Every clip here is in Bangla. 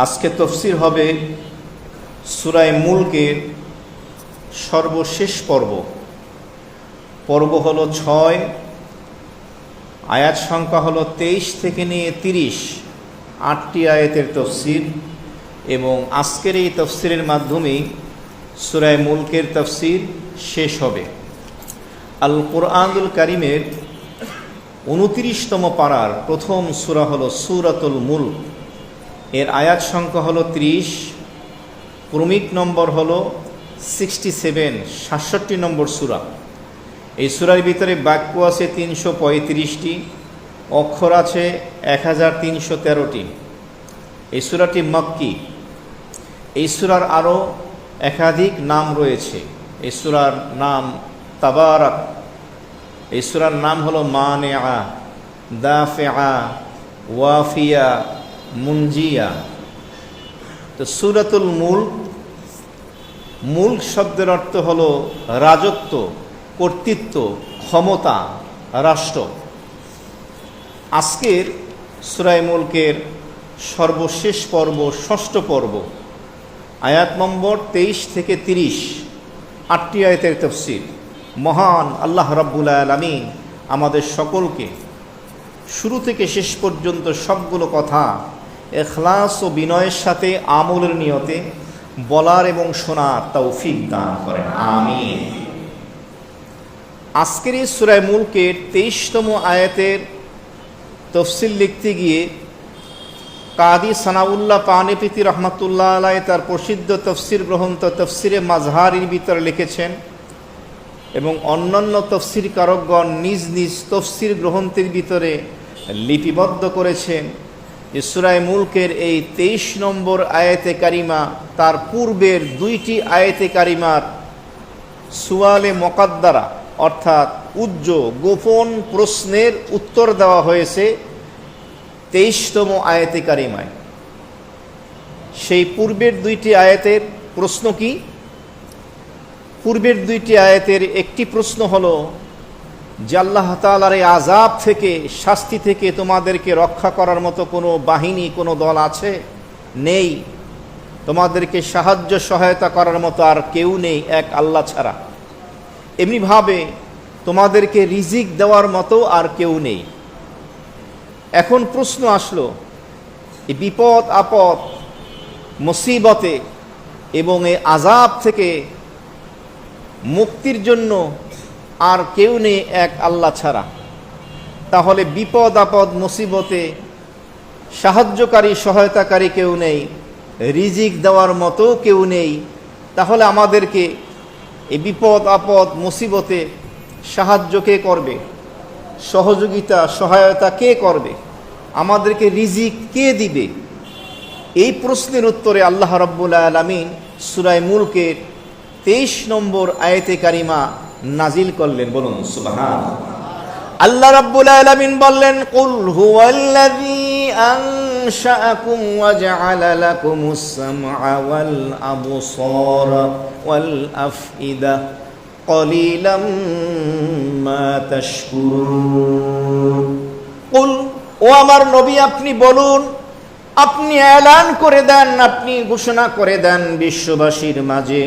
আজকে তফসির হবে সূরা মুলকের সর্বশেষ পর্ব হলো 6, আয়াত সংখ্যা হলো 23 থেকে নিয়ে 30, 8টি আয়াতের তফসির। এবং আজকের এই তফসিরের মাধ্যমেই সূরা মুলকের তফসির শেষ হবে। আল কুরআনুল কারীমের 29তম পারার প্রথম সূরা হলো সূরাতুল মুলক। এর আয়াত সংখ্যা হলো 30, ক্রমিক নম্বর হলো 67, 67 নম্বর সূরা। এই সূরার ভিতরে বাক্য আছে 335টি, অক্ষর আছে 1313টি। এই সূরাটি মক্কি। এই সূরার আরও একাধিক নাম রয়েছে। এই সূরার নাম তাবারাক। এই সূরার নাম হলো মানিআ, দাফিআ, ওয়াফিয়া, মুনজিয়া। তো সূরাতুল মুলক, মুলক শব্দের অর্থ হলো রাজত্ব, কর্তৃত্ব, ক্ষমতা, রাষ্ট্র। আজকের সূরা মুলকের সর্বশেষ পর্ব, ষষ্ঠ পর্ব, আয়াত নম্বর 23 থেকে 30, 8টি আয়াতের তাফসীর। মহান আল্লাহ রাব্বুল আলামিন আমাদের সকলকে শুরু থেকে শেষ পর্যন্ত সবগুলো কথা ইখলাস ও বিনয়ের সাথে আমলের নিয়তে বলার এবং শোনার তৌফিক দান করেন, আমিন। আজকের এই সূরা মুলকের 23তম আয়াতের তফসিল লিখতে গিয়ে কাদি সানাউল্লাহ পানিপতি রহমাতুল্লাহ আলাইহি তার প্রসিদ্ধ তফসির গ্রন্থ তফসিরে মাজহারির ভিতরে লিখেছেন এবং অন্যান্য তফসির কারকগণ নিজ নিজ তফসির গ্রন্থের ভিতরে লিপিবদ্ধ করেছেন যে সূরা মুলকের এই 23 নম্বর আয়াতে কারিমা তার পূর্বের 2টি আয়াতে কারিমার সুয়ালে মুকাদ্দারা অর্থাৎ উজ্জ গোপন প্রশ্নের উত্তর দেওয়া হয়েছে 23তম আয়াতে কারিমায়। সেই পূর্বের 2টি আয়াতের প্রশ্ন কি? পূর্বের 2টি আয়াতের একটি প্রশ্ন হলো যে আল্লাহ তাআলার এই আযাব থেকে, শাস্তি থেকে তোমাদেরকে রক্ষা করার মতো কোনো বাহিনী, কোনো দল আছে? নেই। তোমাদেরকে সাহায্য সহায়তা করার মতো আর কেউ নেই এক আল্লাহ ছাড়া। এমনিভাবে তোমাদেরকে রিজিক দেওয়ার মতো আর কেউ নেই। এখন প্রশ্ন আসলো, এই বিপদ আপদ, মুসিবতে এবং এই আযাব থেকে মুক্তির জন্য আর কেউ নেই এক আল্লাহ ছাড়া। তাহলে বিপদ আপদ মুসিবতে সাহায্যকারী, সহায়তাকারী কেউ নেই, রিজিক দেওয়ার মতো কেউ নেই। তাহলে আমাদেরকে এই বিপদ আপদ মুসিবতে সাহায্য কে করবে? সহযোগিতা, সহায়তা কে করবে? আমাদেরকে রিজিক কে দিবে? এই প্রশ্নের উত্তরে আল্লাহ রাব্বুল আলামিন সূরা মুলকের 23 নম্বর আয়াতে কারিমা নাজিল করলেন। বলুন সুবহানাল্লাহ। আল্লাহ রাব্বুল আলামিন বললেন, কুল হুয়াল্লাযী আনশাআকুম ওয়া জাআলা লাকুমুস সামআ ওয়াল আবসারা ওয়াল আফইদা ক্বালিলাম মা তাশকুরুন। কুল, ও আমার নবী আপনি বলুন, আপনি এলান করে দেন, আপনি ঘোষণা করে দেন বিশ্ববাসীর মাঝে,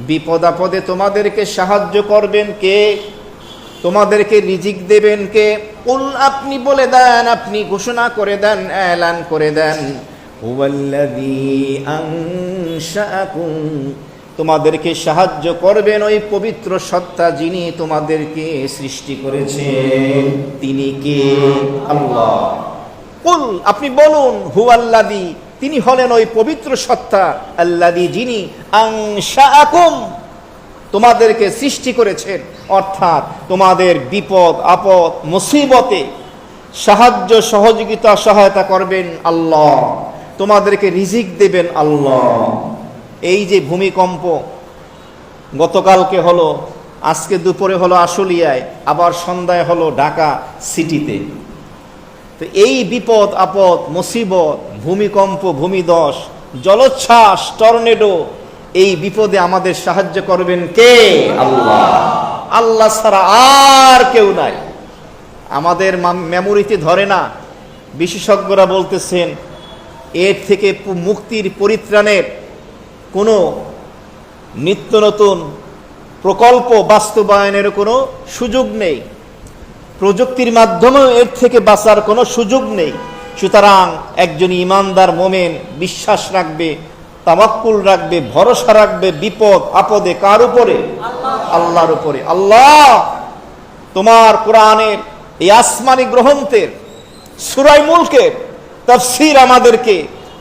বিপদ আপদে তোমাদেরকে সাহায্য করবেন কে? তোমাদেরকে রিজিক দেবেন কে? কুল, আপনি বলে দেন, আপনি ঘোষণা করে দেন, এলান করে দেন, হুয়াল্লাযী আনশাআকুম, তোমাদেরকে সাহায্য করবেন ওই পবিত্র সত্তা যিনি তোমাদেরকে সৃষ্টি করেছেন। তিনি কে? আল্লাহ। কুল, আপনি বলুন, হুয়াল্লাযী, তিনি হলেন ওই পবিত্র সত্তা, আল্লাযী, যিনি আনশাআকুম, তোমাদেরকে সৃষ্টি করেছেন। অর্থাৎ তোমাদের বিপদ আপদ মুসিবতে সাহায্য সহযোগিতা সহায়তা করবেন আল্লাহ, তোমাদেরকে রিজিক দেবেন আল্লাহ। এই যে ভূমিকম্প গতকালকে হলো, আজকে দুপুরে হলো আশুলিয়ায়, আবার সন্ধ্যায় হলো ঢাকা সিটিতে। তো এই বিপদ আপদ মুসিবত, ভূমিকম্প, ভূমিধস, জলোচ্ছ্বাস, টর্নেডো, এই বিপদে আমাদের সাহায্য করবেন কে? আল্লাহ। আল্লাহ ছাড়া আর কেউ নাই। আমাদের মেমোরিতে ধরে না। বিশেষজ্ঞরা বলতেছেন এর থেকে মুক্তির পরিত্রাণের কোনো নিত্য নতুন প্রকল্প বাস্তবায়নের কোনো সুযোগ নেই, প্রযুক্তির মাধ্যমেও এর থেকে বাঁচার কোনো সুযোগ নেই। সুতরাং একজন ইমানদার মোমেন বিশ্বাস রাখবে, তাওয়াক্কুল রাখবে, ভরসা রাখবে বিপদ আপদে কার উপরে? আল্লাহর উপরে। আল্লাহ তোমার কোরআনের এই আসমানি গ্রন্থের সূরা মুলকের তাফসীর আমাদেরকে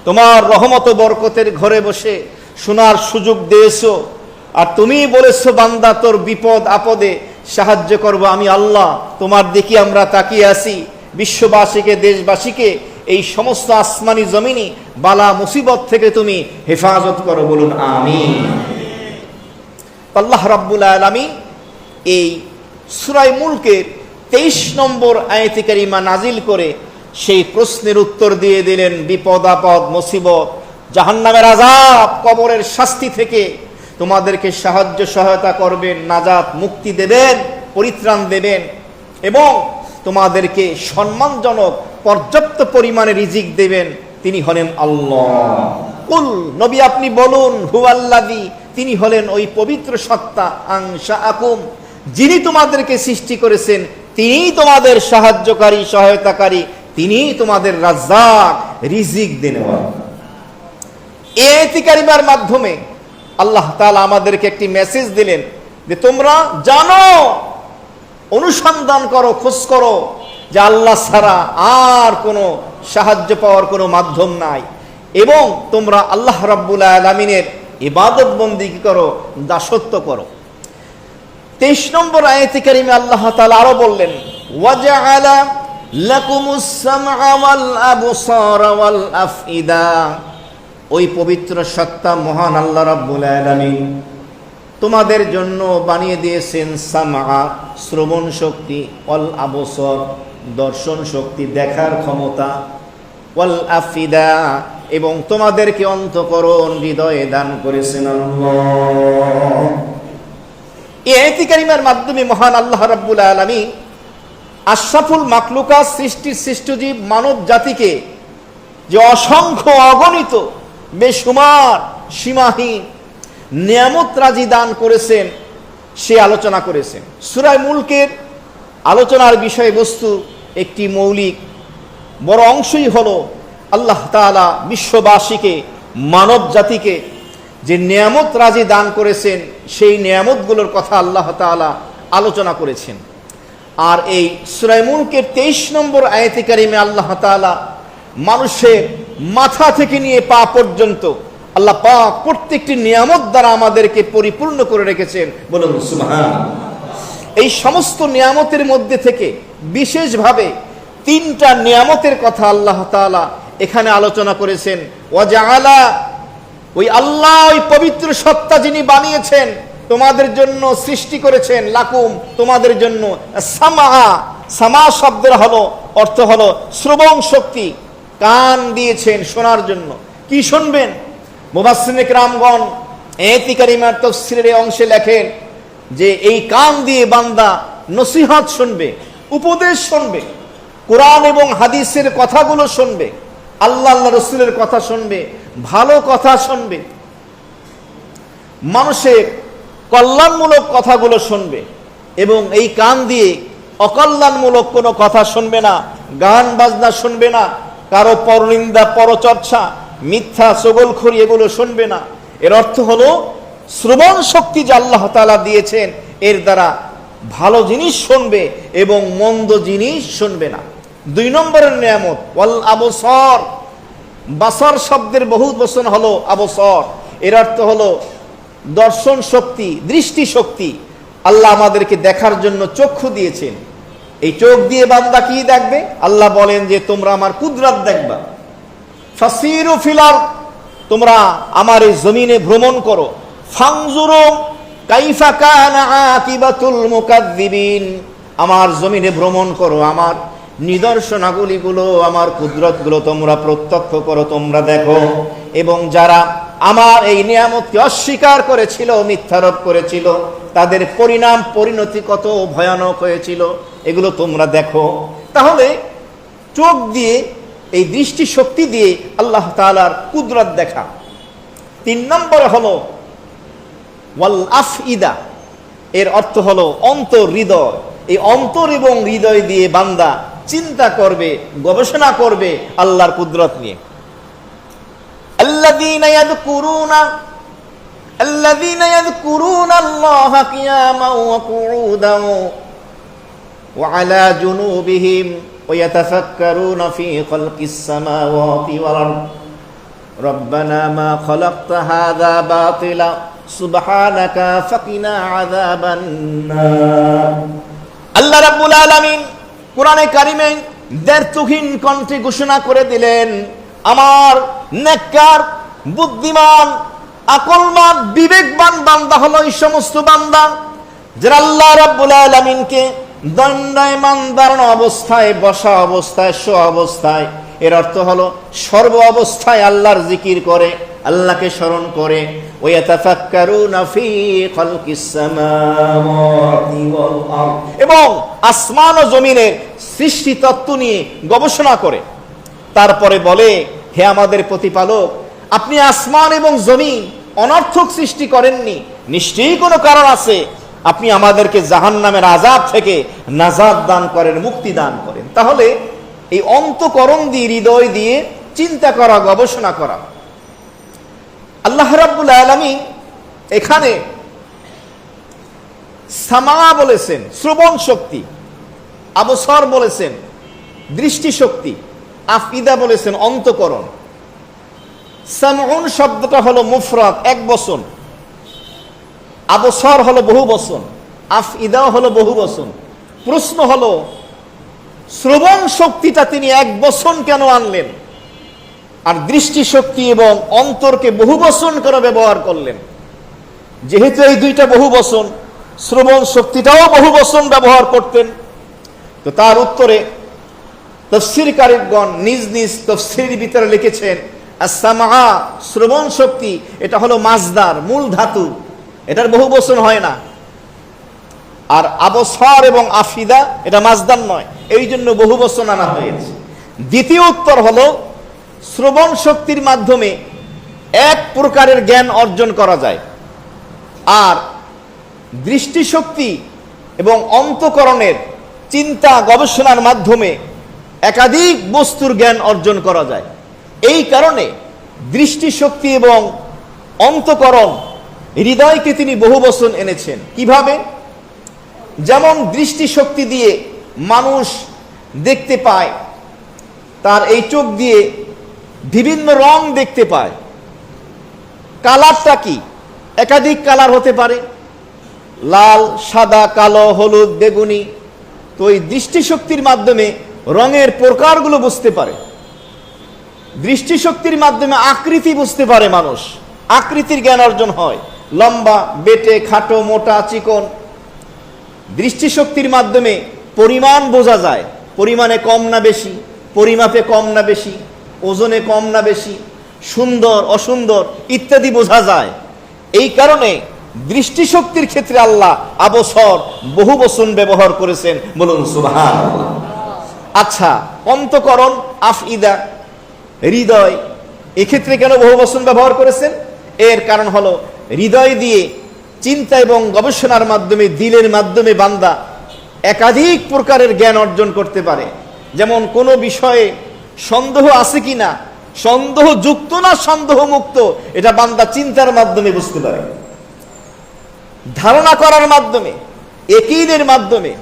তোমার রহমত ও বরকতের ঘরে বসে শোনার সুযোগ দিয়েছো। আর তুমি বলেছো বান্দা তোর বিপদ আপদে সাহায্য করব আমি আল্লাহ। তোমার দিকে আমরা তাকিয়ে আছি। বিশ্ববাসীকে, দেশবাসীকে এই সমস্ত আসমানি জমিনি বালা মুসিবত থেকে তুমি হেফাজত করো, বলুন আমিন। আল্লাহ রাব্বুল আলামিন এই সূরা মুলকের 23 নম্বর আয়াতে কারিমা নাজিল করে সেই প্রশ্নের উত্তর দিয়ে দিলেন। বিপদ আপদ মুসিবত, জাহান্নামের আযাব, কবরের শাস্তি থেকে তোমাদেরকে সাহায্য সহায়তা করবেন, নাজাত মুক্তি দেবেন, পরিত্রাণ দেবেন এবং তোমাদেরকে সম্মানজনক পর্যাপ্ত পরিমাণে রিজিক দেবেন। তিনি হলেন আল্লাহ। কুল, নবী আপনি বলুন, হুয়াল্লাযী, তিনি হলেন ওই পবিত্র সত্তা, আনশাআকুম, যিনি তোমাদেরকে সৃষ্টি করেছেন, তিনিই তোমাদের সাহায্যকারী, সহায়তাকারী, তিনিই তোমাদের রাজ্জাক, রিজিক দেনওয়ালা। এই আয়াতে কারিমার মাধ্যমে আল্লাহ তাআলা আমাদেরকে একটি মেসেজ দিলেন যে তোমরা জানো, অনুসন্ধান করো, খোঁজ করো যে আল্লাহ ছাড়া আর কোনো সাহায্য পাওয়ার কোনো মাধ্যম নাই এবং তোমরা আল্লাহ রাব্বুল আলামিনের ইবাদত বন্দেগী করো, দাসত্ব করো। 23 নম্বর আয়াতে কারিমে আল্লাহ তাআলা আরো বললেন, ওয়াজআলা লাকুমুস সামআ ওয়াল আবসারা ওয়াল আফইদা, ওই পবিত্র সত্তা মহান আল্লাহ রাব্বুল আলামিন তোমাদের জন্য বানিয়ে দিয়েছেন সামআ, শ্রবণ শক্তি, ওয়াল আবসার, দর্শন শক্তি, দেখার ক্ষমতা, ওয়াল আফইদা, এবং তোমাদেরকে অন্তঃকরণ, হৃদয়ে দান করেছেন আল্লাহ। এই আয়াতে কারিমার মাধ্যমে মহান আল্লাহ রাব্বুল আলামিন আশরাফুল মাখলুকাত, সৃষ্টির সৃষ্টজীব মানব জাতিকে যে অসংখ্য অগণিত বেশুমার সীমাহীন নিয়ামত রাজি দান করেছেন সে আলোচনা করেছেন। সূরা মুলকের আলোচনার বিষয়বস্তু একটি মৌলিক বড় অংশই হলো আল্লাহ তাআলা বিশ্ববাসীকে, মানব জাতিকে যে নিয়ামত রাজি দান করেছেন সেই নিয়ামতগুলোর কথা আল্লাহ তাআলা আলোচনা করেছেন। আর এই সূরা মুলকের 23 নম্বর আয়াতে কারিমে আল্লাহ তাআলা মানুষের মাথা থেকে নিয়ে পা পর্যন্ত আল্লাহ পাক প্রত্যেকটি নিয়ামত দ্বারা আমাদেরকে পরিপূর্ণ করে রেখেছেন, বলুন সুবহানাল্লাহ। এই সমস্ত নিয়ামতের মধ্যে থেকে বিশেষভাবে 3টা নিয়ামতের কথা আল্লাহ তাআলা এখানে আলোচনা করেছেন। ওয়াজআলা, ওই আল্লাহ, ওই পবিত্র সত্তা যিনি বানিয়েছেন, তোমাদের জন্য সৃষ্টি করেছেন, লাকুম, তোমাদের জন্য, সামআ, সামা শব্দের অর্থ হলো শ্রবণ শক্তি, কান দিয়েছেন শোনার জন্য। কি শুনবেন? মুফাসসিরিনে কিরামগণ আয়াতে কারিমার তাফসীরের এই অংশে লেখেন যে এই কান দিয়ে বান্দা নসিহত শুনবে, উপদেশ শুনবে, কোরআন এবং হাদিসের কথাগুলো শুনবে, আল্লাহ রাসূলের কথা শুনবে, ভালো কথা শুনবে, মানুষের কল্যাণমূলক কথাগুলো শুনবে এবং এই কান দিয়ে অকল্যাণমূলক কোনো কথা শুনবে না, গান বাজনা শুনবে না, কারো পরনিন্দা, পরচর্চা, মিথ্যা, চগলখড়ি এগুলো শুনবে না। এর অর্থ হলো শ্রবণ শক্তি যে আল্লাহ তাআলা দিয়েছেন এর দ্বারা ভালো জিনিস শুনবে এবং মন্দ জিনিস শুনবে না। 2 নম্বরের নিয়ামত ওয়াল আবসার, বাসার শব্দের বহুত বচন হলো আবসার, এর অর্থ হলো দর্শন শক্তি, দৃষ্টি শক্তি। আল্লাহ আমাদেরকে দেখার জন্য চক্ষু দিয়েছেন। এই চোখ দিয়ে বান্দা কি দেখবে? আল্লাহ বলেন যে তোমরা আমার কুদরত দেখবা। ফাসিরু ফিল আরদ, তোমরা আমার এই জমিনে ভ্রমণ করো। ফানজুরু কাইফা কানা আকিবাতুল মুকাজ্জিবিন, আমার জমিনে ভ্রমণ করো, আমার নিদর্শনাগুলিগুলো, আমার কুদরতগুলো তোমরা প্রত্যক্ষ করো, তোমরা দেখো। এবং যারা আমার এই নিয়ামতকে অস্বীকার করেছিল, মিথ্যারোপ করেছিল, তাদের পরিণাম পরিণতি কত ভয়ানক হয়েছিল এগুলো তোমরা দেখো। তাহলে চোখ দিয়ে এই দৃষ্টি শক্তি দিয়ে আল্লাহ তাআলার কুদরত দেখা। 3 নম্বরে হলো ওয়াল আফইদা, এর অর্থ হলো অন্তর, হৃদয়। এই অন্তর এবং হৃদয় দিয়ে বান্দা চিন্তা করবে, গবেষণা করবে আল্লাহর কুদরত নিয়ে। আল্লাযীনা ইয়াযকুরুনা আল্লাহা কিয়ামান ওয়া কুউদান ওয়া আলা জুনুবিহিম ওয়া ইয়াতাফাক্কারুনা ফী খালকিস সামাওয়াতি ওয়াল আরদ রব্বানা মা খালাকতা হাযা বাতিলা সুবহানাকা ফাকিনা আযাবান নার। আল্লাহ রাব্বুল আলামিন কোরআনে কারিমে দ্ব্যর্থহীন কণ্ঠে ঘোষণা করে দিলেন, আমার নেককার, বুদ্ধিমান, আকলমান, বিবেকবান বান্দা হলো এই সমস্ত বান্দা যারা আল্লাহ রাব্বুল আলামিনকে দণ্ডায়মান দাঁড়ানো অবস্থায়, বসা অবস্থায়, শোয়া অবস্থায়, এর অর্থ হলো সর্ব অবস্থায় আল্লাহর জিকির করে, আল্লাহকে স্মরণ করে। ওয়া ইয়াতাফাক্কারুনা ফী খালকিস সামাওয়াতি ওয়াল আরদ, এবং আসমান ও জমিনের সৃষ্টি তত্ত্ব নিয়ে গবেষণা করে। তারপরে বলে, হে আমাদের প্রতিপালক, আপনি আসমান এবং জমিন অনর্থক সৃষ্টি করেননি, নিশ্চয়ই কোনো কারণ আছে। আপনি আমাদেরকে জাহান্নামের আযাব থেকে নাজাত দান করেন, মুক্তি দান করেন। তাহলে এই অন্তঃকরণ দিয়ে, হৃদয় দিয়ে চিন্তা করা, গবেষণা করা। আল্লাহ রাব্বুল আলামিন এখানে সামা বলেছেন শ্রবণ শক্তি, আবসার বলেছেন দৃষ্টি শক্তি, আফইদা বলেছেন অন্তঃকরণ। সামউন শব্দটা হলো মুফরাদ, এক বচন, আবসার হলো বহু বচন, আফইদাও হলো বহু বচন। প্রশ্ন হলো, শ্রবণ শক্তিটা তিনি এক বচন কেন আনলেন, আর দৃষ্টি শক্তি এবং অন্তরকে বহু বচন করে ব্যবহার করলেন? যেহেতু এই দুইটা বহু বচন, শ্রবণ শক্তিটাও বহু বচন ব্যবহার করতেন। তো তার উত্তরে তাফসীরকারীগণ নিজ নিজ তাফসীরের ভিতরে লিখেছেন, আস-সামআ শ্রবণ শক্তি, এটা হলো মাজদার, মূল ধাতু, এটার বহু বচন হয় না। আর আবসার এবং আফিদা এটা মাজদার নয়, এই জন্য বহু বচন আনা হয়েছে। দ্বিতীয় উত্তর হলো, শ্রবণ শক্তির মাধ্যমে এক প্রকারের জ্ঞান অর্জন করা যায়, আর দৃষ্টিশক্তি এবং অন্তঃকরণের চিন্তা গবেষণার মাধ্যমে একাধিক বস্তুর জ্ঞান অর্জন করা যায়। এই কারণে দৃষ্টিশক্তি এবং অন্তঃকরণ, হৃদয়কে তিনি বহু বচন এনেছেন। কিভাবে? যেমন দৃষ্টিশক্তি দিয়ে মানুষ দেখতে পায়, তার এই চোখ দিয়ে বিভিন্ন রং দেখতে পায়। কালারটা কি? একাধিক কালার হতে পারে, লাল, সাদা, কালো, হলুদ, বেগুনি। তো এই দৃষ্টিশক্তির মাধ্যমে রঙের প্রকারগুলো বুঝতে পারে। দৃষ্টিশক্তির মাধ্যমে আকৃতি বুঝতে পারে মানুষ, আকৃতির জ্ঞান অর্জন হয়, লম্বা, বেটে, খাটো, মোটা, চিকন। দৃষ্টিশক্তির মাধ্যমে পরিমাণ বোঝা যায়, পরিমাণে কম না বেশি, পরিমাপে কম না বেশি, ওজনে কম না বেশি, সুন্দর অসুন্দর ইত্যাদি বোঝা যায়। এই কারণে দৃষ্টিশক্তির ক্ষেত্রে আল্লাহ আবসর বহু বচন ব্যবহার করেছেন, বলুন সুবহানাল্লাহ। আচ্ছা, অন্তঃকরণ, আফইদা, হৃদয়, এক্ষেত্রে কেন বহু বচন ব্যবহার করেছেন? এর কারণ হলো, হৃদয় দিয়ে চিন্তা এবং গবেষণার মাধ্যমে, দিলের মাধ্যমে বান্দা একাধিক প্রকারের জ্ঞান অর্জন করতে পারে। যেমন কোনো বিষয়ে সন্দেহ আছে কিনা, সন্দেহ যুক্ত না সন্দেহ মুক্ত, এটা বান্দা চিন্তার মাধ্যমে বুঝতে পারে, ধারণা করার মাধ্যমে, ইয়াকিনের মাধ্যমে,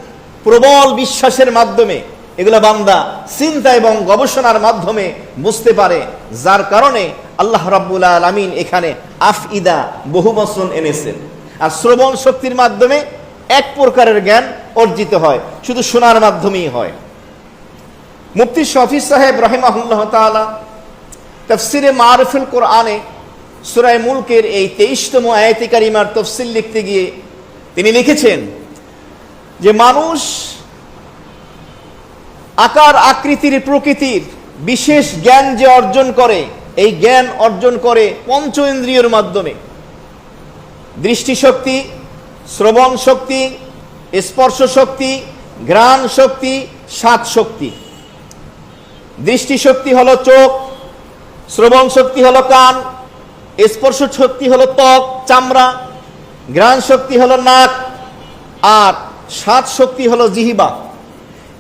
প্রবল বিশ্বাসের মাধ্যমে এগুলো বান্দা চিন্তা এবং গবেষণার মাধ্যমে বুঝতে পারে। যার কারণে আল্লাহ রাব্বুল আলামিন এখানে আফইদা বহু বচন এনেছেন। আর শ্রবণ শক্তির মাধ্যমে এক প্রকারের জ্ঞান অর্জিত হয়, শুধু শোনার মাধ্যমেই হয়। মুফতি শফি সাহেব রাহিমাহুল্লাহ তাআলা তাফসিরে মারিফুল কোরআনে সূরা মুলকের এই 23তম আয়াতে কারিমার তাফসীর লিখতে গিয়ে তিনি লিখেছেন যে মানুষ আকার আকৃতির প্রকৃতির বিশেষ জ্ঞান যে অর্জন করে, এই জ্ঞান অর্জন করে পঞ্চ ইন্দ্রিয়ের মাধ্যমে। দৃষ্টিশক্তি, শ্রবণ শক্তি, স্পর্শ শক্তি, ঘ্রাণ শক্তি, স্বাদ শক্তি। দৃষ্টিশক্তি হলো চোখ, শ্রবণ শক্তি হলো কান, স্পর্শ শক্তি হলো ত্বক চামড়া, ঘ্রাণ শক্তি হলো নাক, আর স্বাদ শক্তি হলো জিহ্বা।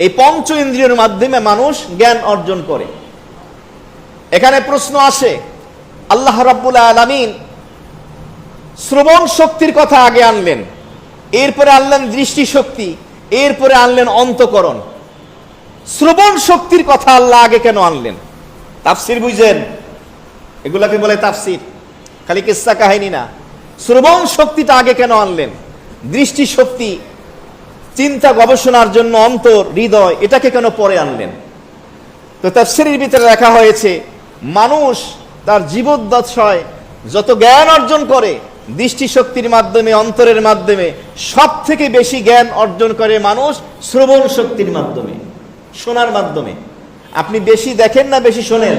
এই পঞ্চ ইন্দ্রিয়ের মাধ্যমে মানুষ জ্ঞান অর্জন করে। এখানে প্রশ্ন আসে, আল্লাহ রাব্বুল আলামিন শ্রবণ শক্তির কথা আগে আনলেন, এরপরে আনলেন দৃষ্টি শক্তি, এরপরে আনলেন অন্তঃকরণ। শ্রবণ শক্তির কথা আল্লাহ আগে কেন আনলেন? তাফসির বুঝেন? এগুলাকে বলে তাফসির, খালি কিস্সা কাহিনী না। শ্রবণ শক্তিটা আগে কেন আনলেন? দৃষ্টি শক্তি, চিন্তা গবেষণার জন্য অন্তর, হৃদয়, এটাকে কেন পরে আনলেন? তো তাফসিরের ভিতরে লেখা হয়েছে, মানুষ তার জীবদ্দশায় যত জ্ঞান অর্জন করে দৃষ্টি শক্তির মাধ্যমে, অন্তরের মাধ্যমে, সব থেকে বেশি জ্ঞান অর্জন করে মানুষ শ্রবণ শক্তির মাধ্যমে, শোনার মাধ্যমে। আপনি বেশি দেখেন না বেশি শোনেন?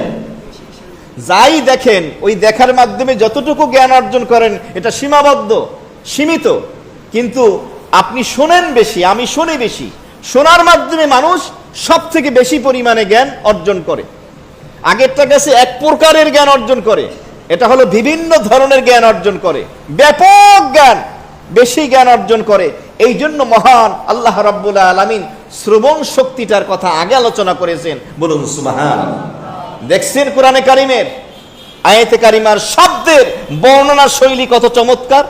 যাই দেখেন ওই দেখার মাধ্যমে যতটুকু জ্ঞান অর্জন করেন এটা সীমাবদ্ধ, সীমিত। কিন্তু আপনি শোনেন বেশি, আমি শুনি বেশি। শোনার মাধ্যমে মানুষ সব থেকে বেশি পরিমাণে জ্ঞান অর্জন করে। আগেরটা গেছে এক প্রকারের জ্ঞান অর্জন করে, এটা হলো বিভিন্ন ধরনের জ্ঞান অর্জন করে, ব্যাপক জ্ঞান, বেশি জ্ঞান অর্জন করে। এই জন্য মহান আল্লাহ রাব্বুল আলামিন শ্রবণ শক্তিটার কথা আগে আলোচনা করেছেন। বলুন সুবহানাল্লাহ। দেখছেন কোরআনে কারিমের আয়াতে কারিমার শব্দের বর্ণনা শৈলী কত চমৎকার।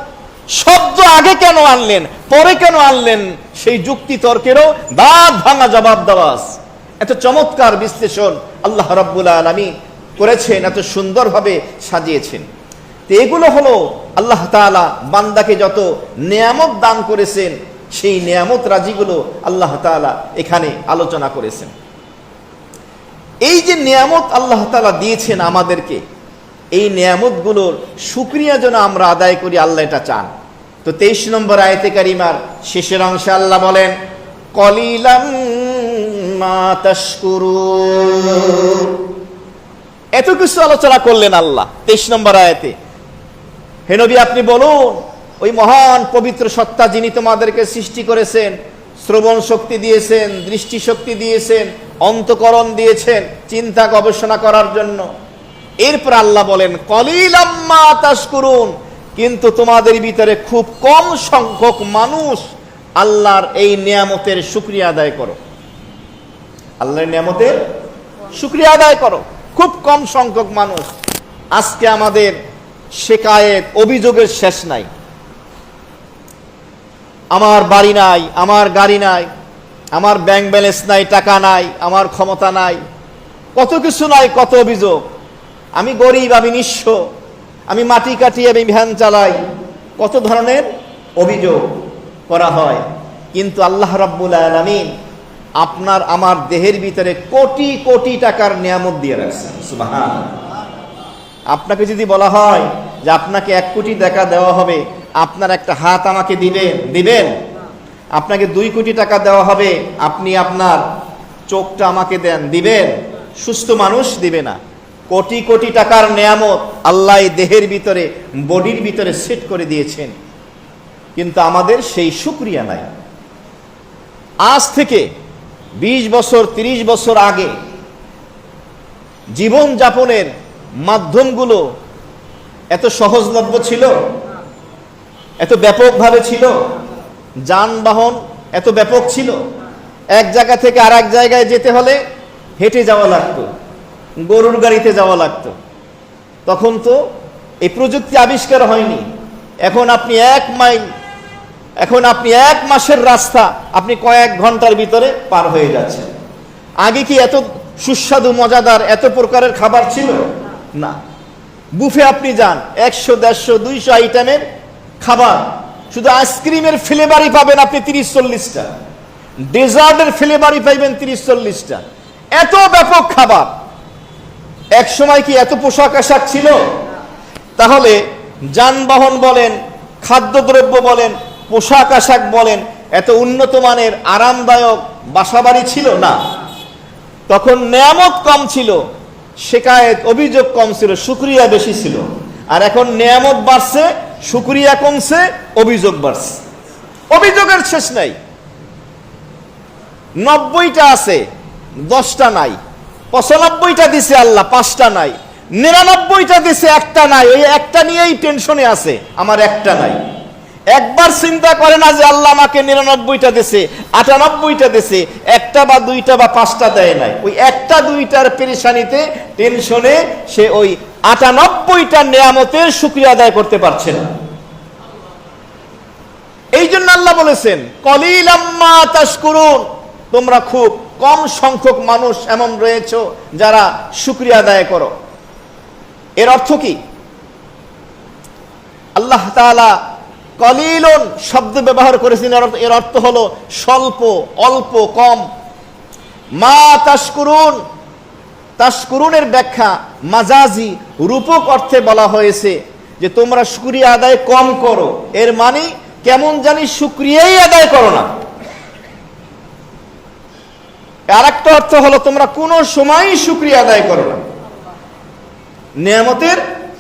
শব্দ আগে কেন আনলেন, পরে কেন আনলেন, সেই যুক্তি তর্কেরও দাঁত ভাঙা জবাব দেওয়া আছে। এত চমৎকার বিশ্লেষণ আল্লাহ রাব্বুল আলামিন করেছেন, এত সুন্দরভাবে সাজিয়েছেন। তো এগুলো হলো আল্লাহ তাআলা বান্দাকে যত নিয়ামত দান করেছেন, সেই নিয়ামত রাজিগুলো আল্লাহ তাআলা এখানে আলোচনা করেছেন। এই যে নিয়ামত আল্লাহ তাআলা দিয়েছেন আমাদেরকে, এই নিয়ামতগুলোর শুকরিয়া যেন আমরা আদায় করি, আল্লাহ এটা চান। তো 23 নম্বর আয়াতে কারিমার শেষের অংশে আল্লাহ বলেন, কলিলাম মা তাশকুরুন। এত কিছু আলোচনা করলেন আল্লাহ 23 নম্বর আয়াতে। হে নবী, আপনি বলুন, ওই মহান পবিত্র সত্তা যিনি তোমাদেরকে সৃষ্টি করেছেন, শ্রবণ শক্তি দিয়েছেন, দৃষ্টি শক্তি দিয়েছেন, অন্তঃকরণ দিয়েছেন চিন্তা গবেষণা করার জন্য। এরপর আল্লাহ বলেন, কলিলাম মা তাশকুরুন, কিন্তু তোমাদের ভিতরে খুব কম সংখ্যক মানুষ আল্লাহর এই নিয়ামতের শুকরিয়া আদায় করো। আল্লাহর নিয়ামতের শুকরিয়া আদায় করো, খুব কম সংখ্যক মানুষ। আজকে আমাদের শিকায়েত, অভিযোগের শেষ নাই। আমার বাড়ি নাই, আমার গাড়ি নাই, আমার ব্যাংক ব্যালেন্স নাই, টাকা নাই, আমার ক্ষমতা নাই, কত কিছু নাই, কত অভিযোগ। আমি গরিব, আমি নিঃস্ব, আমি মাটি কাটি, আমি ভ্যান চালাই, কত ধরনের অভিযোগ করা হয়। কিন্তু আল্লাহ রাব্বুল আলামিন আপনার আমার দেহের ভিতরে কোটি কোটি টাকার নিয়ামত দিয়ে রাখছেন। সুবহানাল্লাহ। আপনাকে যদি বলা হয় যে আপনাকে 1 কোটি টাকা দেওয়া হবে, আপনার একটা হাত আমাকে দিবেন? আপনাকে 2 কোটি টাকা দেওয়া হবে, আপনি আপনার চোখটা আমাকে দিবেন? সুস্থ মানুষ দিবে না। কোটি কোটি টাকার নিয়ামত আল্লাহ দেহের ভিতরে, বডির ভিতরে সেট করে দিয়েছেন, কিন্তু আমাদের সেই শুকরিয়া নাই। আজ থেকে 20 বছর 30 বছর আগে জীবন যাপনের মাধ্যমগুলো এত সহজলভ্য ছিল, এত ব্যাপকভাবে ছিল, যানবাহন এত ব্যাপক ছিল। এক জায়গা থেকে আর এক জায়গায় যেতে হলে হেঁটে যাওয়া লাগতো, গরুর গাড়িতে যাওয়া লাগতো। তখন তো এই প্রযুক্তি আবিষ্কার হয়নি। এখন আপনি 1 মাইল, এখন আপনি 1 মাসের রাস্তা আপনি কয়েক ঘন্টার ভিতরে পার হয়ে যাচ্ছেন। আগে কি এত সুস্বাদু মজাদার এত প্রকারের খাবার ছিল? না। বুফে আপনি যান, 100 150 200 আইটেমের খাবার, শুধু আইসক্রিমের ফ্লেভারই পাবেন আপনি 30-40টা, ডেজার্টের ফ্লেভারই পাইবেন 30-40টা, এত ব্যাপক খাবার। এক সময় কি এত পোশাক আশাক ছিল? তাহলে যানবাহন বলেন, খাদ্যদ্রব্য বলেন, পোশাক আশাক বলেন, এত উন্নত মানের আরামদায়ক বাসাবাড়ি ছিল না। তখন নিয়ামত কম ছিল, শিকায়েত অভিযোগ কম ছিল, শুকরিয়া বেশি ছিল। আর এখন নিয়ামত বাড়ছে, শুকরিয়া কমছে, অভিযোগ বাড়ছে। অভিযোগের শেষ নাই। 90টা আছে, 10টা নাই। 95টা দিছে আল্লাহ, 5টা নাই। 99টা দিছে, একটা নাই। ওই একটা নিয়েই টেনশনে আছে, আমার একটা নাই। একবার চিন্তা করে না যে আল্লাহ আমাকে 99টা দিছে, 98টা দিছে, একটা বা দুইটা বা 5টা দেয় নাই। ওই একটা দুইটার পেরেশানিতে, টেনশনে সে ওই 98টা নিয়ামতের শুকরিয়া আদায় করতে পারছে না। এই জন্য আল্লাহ বলেছেন কলিলাম মা তাশকুরুন, তোমরা খুব কম সংখ্যক মানুষ এমন রয়েছে যারা শুকরিয়া আদায় করো। এর অর্থ কি? আল্লাহ তাআলা কলিলুন শব্দ ব্যবহার করেছেন, এর অর্থ হলো স্বল্প, অল্প, কম। মা তাশকুরুন, তাশকুরুনের ব্যাখ্যা মাজাজি, রূপক অর্থে বলা হয়েছে যে তোমরা শুকরিয়া আদায় কম করো। এর মানে কেমন জানি শুকরিয়াই আদায় করো না। আর একটা অর্থ হলো তোমরা কোনো সময়ই শুকরিয়া আদায় করো না, নিয়ামতের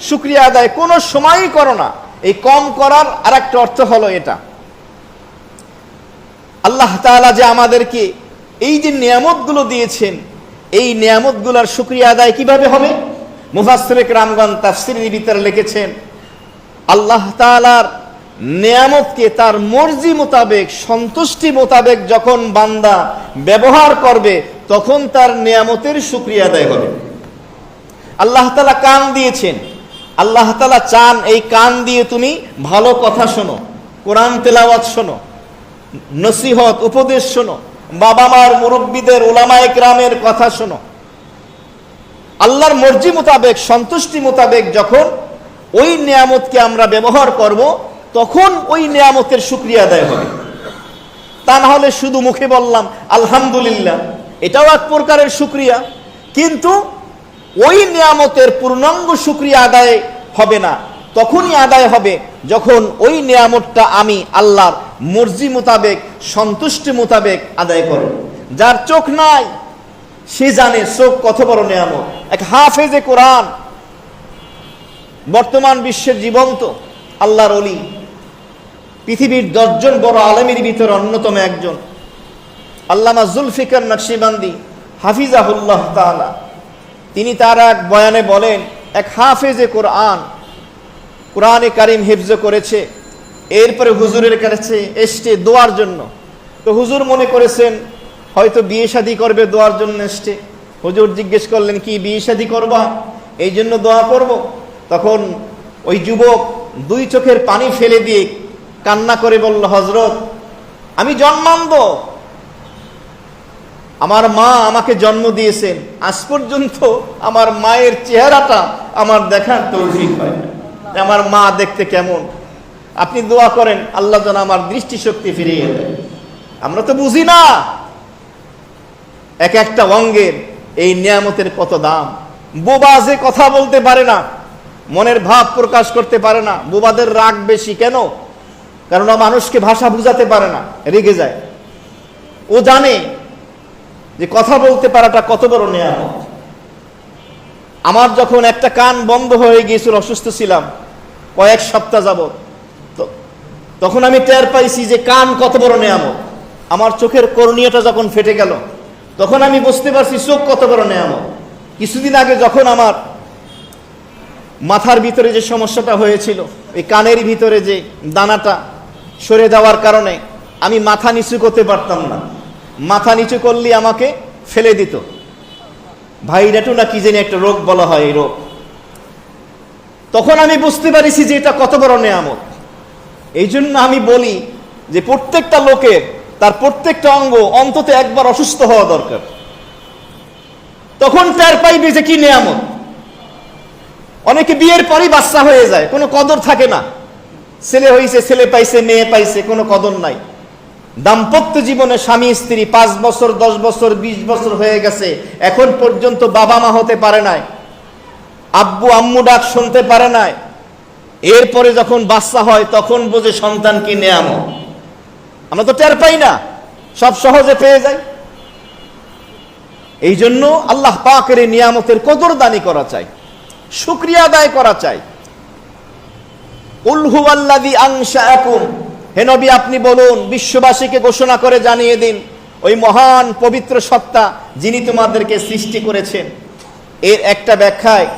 শুকরিয়া আদায় কোনো সময়ই করো না। এই কম করার আর একটা অর্থ হলো এটা। আল্লাহ তাআলা যে আমাদেরকে এই যে নিয়ামতগুলো দিয়েছেন, এই নিয়ামতগুলোর শুকরিয়া আদায় কিভাবে হবে? মুফাসসিরে কেরামগণ তাফসীরের ভিতরে লিখেছেন, আল্লাহ তাআলার নিয়ামতকে তার মর্জি মোতাবেক, সন্তুষ্টি মোতাবেক যখন বান্দা ব্যবহার করবে, তখন তার নিয়ামতের শুকরিয়া আদায় হবে। আল্লাহ তাআলা কান দিয়েছেন, আল্লাহ তাআলা চান এই কান দিয়ে তুমি ভালো কথা শোনো, কোরআন তেলাওয়াত শোনো, নসিহত উপদেশ শোনো, বাবা মার, মুরব্বীদের, উলামায়ে কেরামের কথা শোনো। আল্লাহর মর্জি মোতাবেক, সন্তুষ্টি মোতাবেক যখন ওই নিয়ামতকে আমরা ব্যবহার করব, তখন ওই নিয়ামতের শুকরিয়া আদায় হবে। তা না হলে শুধু মুখে বললাম আলহামদুলিল্লাহ, এটাও এক প্রকারের শুকরিয়া, কিন্তু ওই নিয়ামতের পূর্ণাঙ্গ শুকরিয়া আদায় হবে না। তখনই আদায় হবে যখন ওই নিয়ামতটা আমি আল্লাহর মর্জি মোতাবেক, সন্তুষ্টি মোতাবেক আদায় করব। যার চোখ নাই সে জানে চোখ কত বড় নিয়ামত। এক হাফেজে কোরআন, বর্তমান বিশ্বের জীবন্ত আল্লাহর ওলি, পৃথিবীর 10 জন বড় আলেমের ভিতরে অন্যতম একজন, আল্লামা জুলফিকার নকশবন্দি হাফিজাহুল্লাহ তাআলা, তিনি তার এক বয়ানে বলেন, এক হাফেজে কোরআন কোরআনে কারিম হিফজ করেছে, এরপরে হুজুরের কাছে এসছে দোয়ার জন্য। তো হুজুর মনে করেছেন হয়তো বিয়ে শাদী করবে, দোয়ার জন্য এসছে। হুজুর জিজ্ঞেস করলেন, কি বিয়ে শাদী করবা, এই জন্য দোয়া করব? তখন ওই যুবক 2 চোখের পানি ফেলে দিয়ে কান্না করে বলল, হযরত, আমি জন্মান্ধ, আমার মা আমাকে জন্ম দিয়েছেন, আজ পর্যন্ত আমার মায়ের চেহারাটা আমার দেখার তৌফিক হয় না, আমার মা দেখতে কেমন। আপনি দোয়া করেন আল্লাহ যেন আমার দৃষ্টিশক্তি ফিরিয়ে দেয়। আমরা তো বুঝি না এক একটা অঙ্গের এই নিয়ামতের কত দাম। বোবা যে কথা বলতে পারে না, মনের ভাব প্রকাশ করতে পারে না, বোবাদের রাগ বেশি। কেন? কারণ মানুষকে ভাষা বুঝাতে পারে না, রেগে যায়। ও জানে যে কথা বলতে পারাটা কত বড় নিয়ামত। আমার যখন একটা কান বন্ধ হয়ে গিয়েছিল, অসুস্থ ছিলাম কয়েক সপ্তাহ যাবত, তখন আমি টের পাইছি যে কান কত বড় নিয়ামত। আমার চোখের কর্নিয়াটা যখন ফেটে গেল, তখন আমি বুঝতে পারছি চোখ কত বড় নিয়ামত। কিছুদিন আগে যখন আমার মাথার ভিতরে যে সমস্যাটা হয়েছিল, এই কানের ভিতরে যে দানাটা সরে যাওয়ার কারণে আমি মাথা নিচু করতে পারতাম না, মাথা নিচু করলে আমাকে ফেলে দিত। ভাইরাটু না কি জানি একটা রোগ বলা হয়, এই রোগ। তখন আমি বুঝতে পারিছি যে এটা কত বড় নিয়ামত। এই জন্য আমি বলি যে প্রত্যেকটা লোকের তার প্রত্যেকটা অঙ্গ অন্তত একবার অসুস্থ হওয়া দরকার, তখন টের পাইবে যে কি নিয়ামত। অনেকে বিয়ের পরই বাচ্চা হয়ে যায়, কোনো কদর থাকে না। ছেলে হয়েছে, ছেলে পাইছে, মেয়ে পাইছে, কোনো কদর নাই। দাম্পত্য জীবনে স্বামী স্ত্রী 5 বছর, 10 বছর, 20 বছর হয়ে গেছে, এখন পর্যন্ত বাবা মা হতে পারে নাই, আব্বু আম্মু ডাক শুনতে পারে নাই। এরপরে যখন বাচ্চা হয় তখন বোঝে সন্তান কি নিয়ামত। আমরা তো টের পাই না, সব সহজে পেয়ে যাই। এই জন্য আল্লাহ পাকের এই নিয়ামতের কদরদানি করা চাই, শুকরিয়া আদায় করা চাই। কুল হুয়াল্লাযী আনশাআকুম, হে নবী আপনি বলুন, বিশ্ববাসীকে ঘোষণা করে জানিয়ে দিন, ওই মহান পবিত্র সত্তা যিনি তোমাদেরকে সৃষ্টি করেছেন। এর একটা ব্যাখ্যায়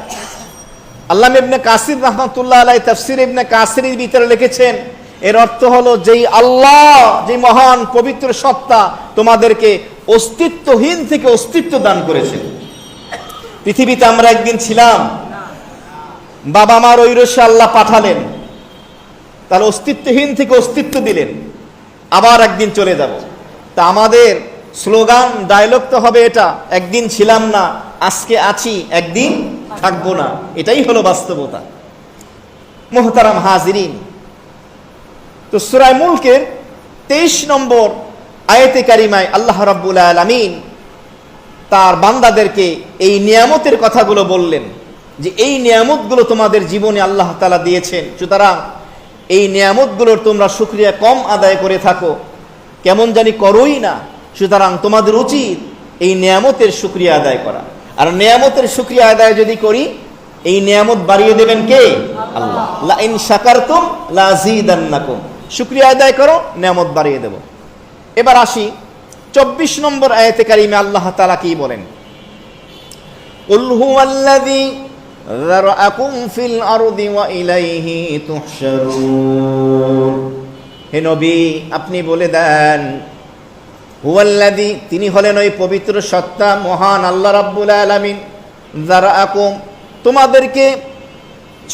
আল্লামা ইবনে কাসির রাহমাতুল্লাহ আলাইহি তাফসীর ইবনে কাসিরের ভিতরে লিখেছেন, এর অর্থ হলো যেই আল্লাহ, যে মহান পবিত্র সত্তা তোমাদেরকে অস্তিত্বহীন থেকে অস্তিত্ব দান করেছেন। পৃথিবীতে আমরা একদিন ছিলাম, বাবা মার ঐরসে আল্লাহ পাঠালেন, তাহলে অস্তিত্বহীন থেকে অস্তিত্ব দিলেন, আবার একদিন চলে যাব। তা আমাদের স্লোগান ডায়লগ তো হবে এটা, একদিন ছিলাম না, আজকে আছি, একদিন থাকবো না। এটাই হলো বাস্তবতা। মুহতারাম হাজিরিন, তো সূরা মুলকের 23 নম্বর আয়াতে কারিমায় আল্লাহ রাব্বুল আলামিন তার বান্দাদেরকে এই নিয়ামতের কথাগুলো বললেন, যে এই নিয়ামতগুলো তোমাদের জীবনে আল্লাহ তাআলা দিয়েছেন, সুতরাং এই নিয়ামতগুলোর তোমরা শুকরিয়া কম আদায় করে থাকো, কেমন জানি করোই না। সুতরাং তোমাদের উচিত এই নিয়ামতের শুকরিয়া আদায় করা। আর নিয়ামতের শুকরিয়া আদায় যদি করি, এই নিয়ামত বাড়িয়ে দেবেন কে? আল্লাহ। লা ইন শাকারতুম লা আযীদান্নাকুম, শুকরিয়া আদায় করো, নিয়ামত বাড়িয়ে দেব। এবার আসি 24 নম্বর আয়াতে কারিমে আল্লাহ তাআলা কি বলেন, কুল হুয়াল্লাযী যারআকুম ফিল আরদি ওয়া ইলাইহি তুহশারুন। হে নবী, আপনি বলে দেন, হুয়াল্লাযী, তিনি হলেন ওই পবিত্র সত্তা মহান আল্লাহ রাব্বুল আলামিন, যারআকুম, তোমাদেরকে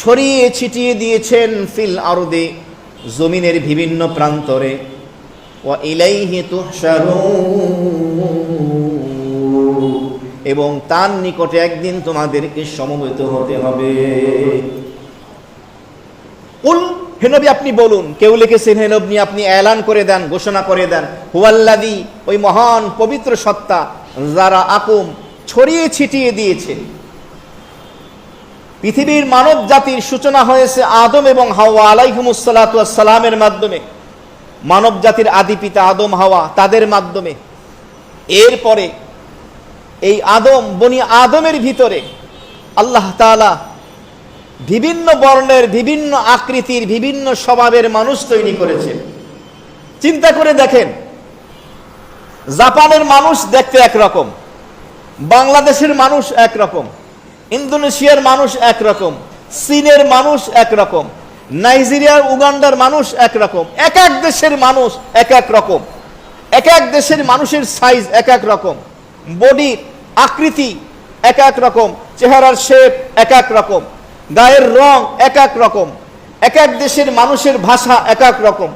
ছড়িয়ে ছিটিয়ে দিয়েছেন, ফিল আরদি, জমিনের বিভিন্ন প্রান্তরে, ওয়া ইলাইহি তুহশারুন, এবং তার নিকটে একদিন তোমাদেরকে সমবেত হতে হবে। কুল, হে নবী আপনি বলুন। কেউ লিখেছেন, হে নবী আপনি এলান করে দেন, ঘোষণা করে দেন, হুয়াল্লাযী, ওই মহান পবিত্র সত্তা, যারা আকুম, ছড়িয়ে ছিটিয়ে দিয়েছে। পৃথিবীর মানব জাতির সূচনা হয়েছে আদম এবং হাওয়া আলাইহিমুস সালাতু ওয়াস সালামের মাধ্যমে। মানব জাতির আদি পিতা আদম হাওয়া, তাদের মাধ্যমে। এরপরে এই আদম, বনি আদমের ভিতরে আল্লাহ তাআলা বিভিন্ন বর্ণের, বিভিন্ন আকৃতির, বিভিন্ন স্বভাবের মানুষ তৈরি করেছেন। চিন্তা করে দেখেন, জাপানের মানুষ দেখতে একরকম, বাংলাদেশের মানুষ একরকম, ইন্দোনেশিয়ার মানুষ একরকম, চীনের মানুষ একরকম, নাইজেরিয়ার, উগান্ডার মানুষ একরকম। এক এক দেশের মানুষ এক এক রকম, এক এক দেশের মানুষের সাইজ এক এক রকম, বডির আকৃতি এক এক রকম, চেহারার শেপ এক এক রকম, গায়ের রং এক এক রকম, এক এক দেশের মানুষের ভাষা এক এক রকম।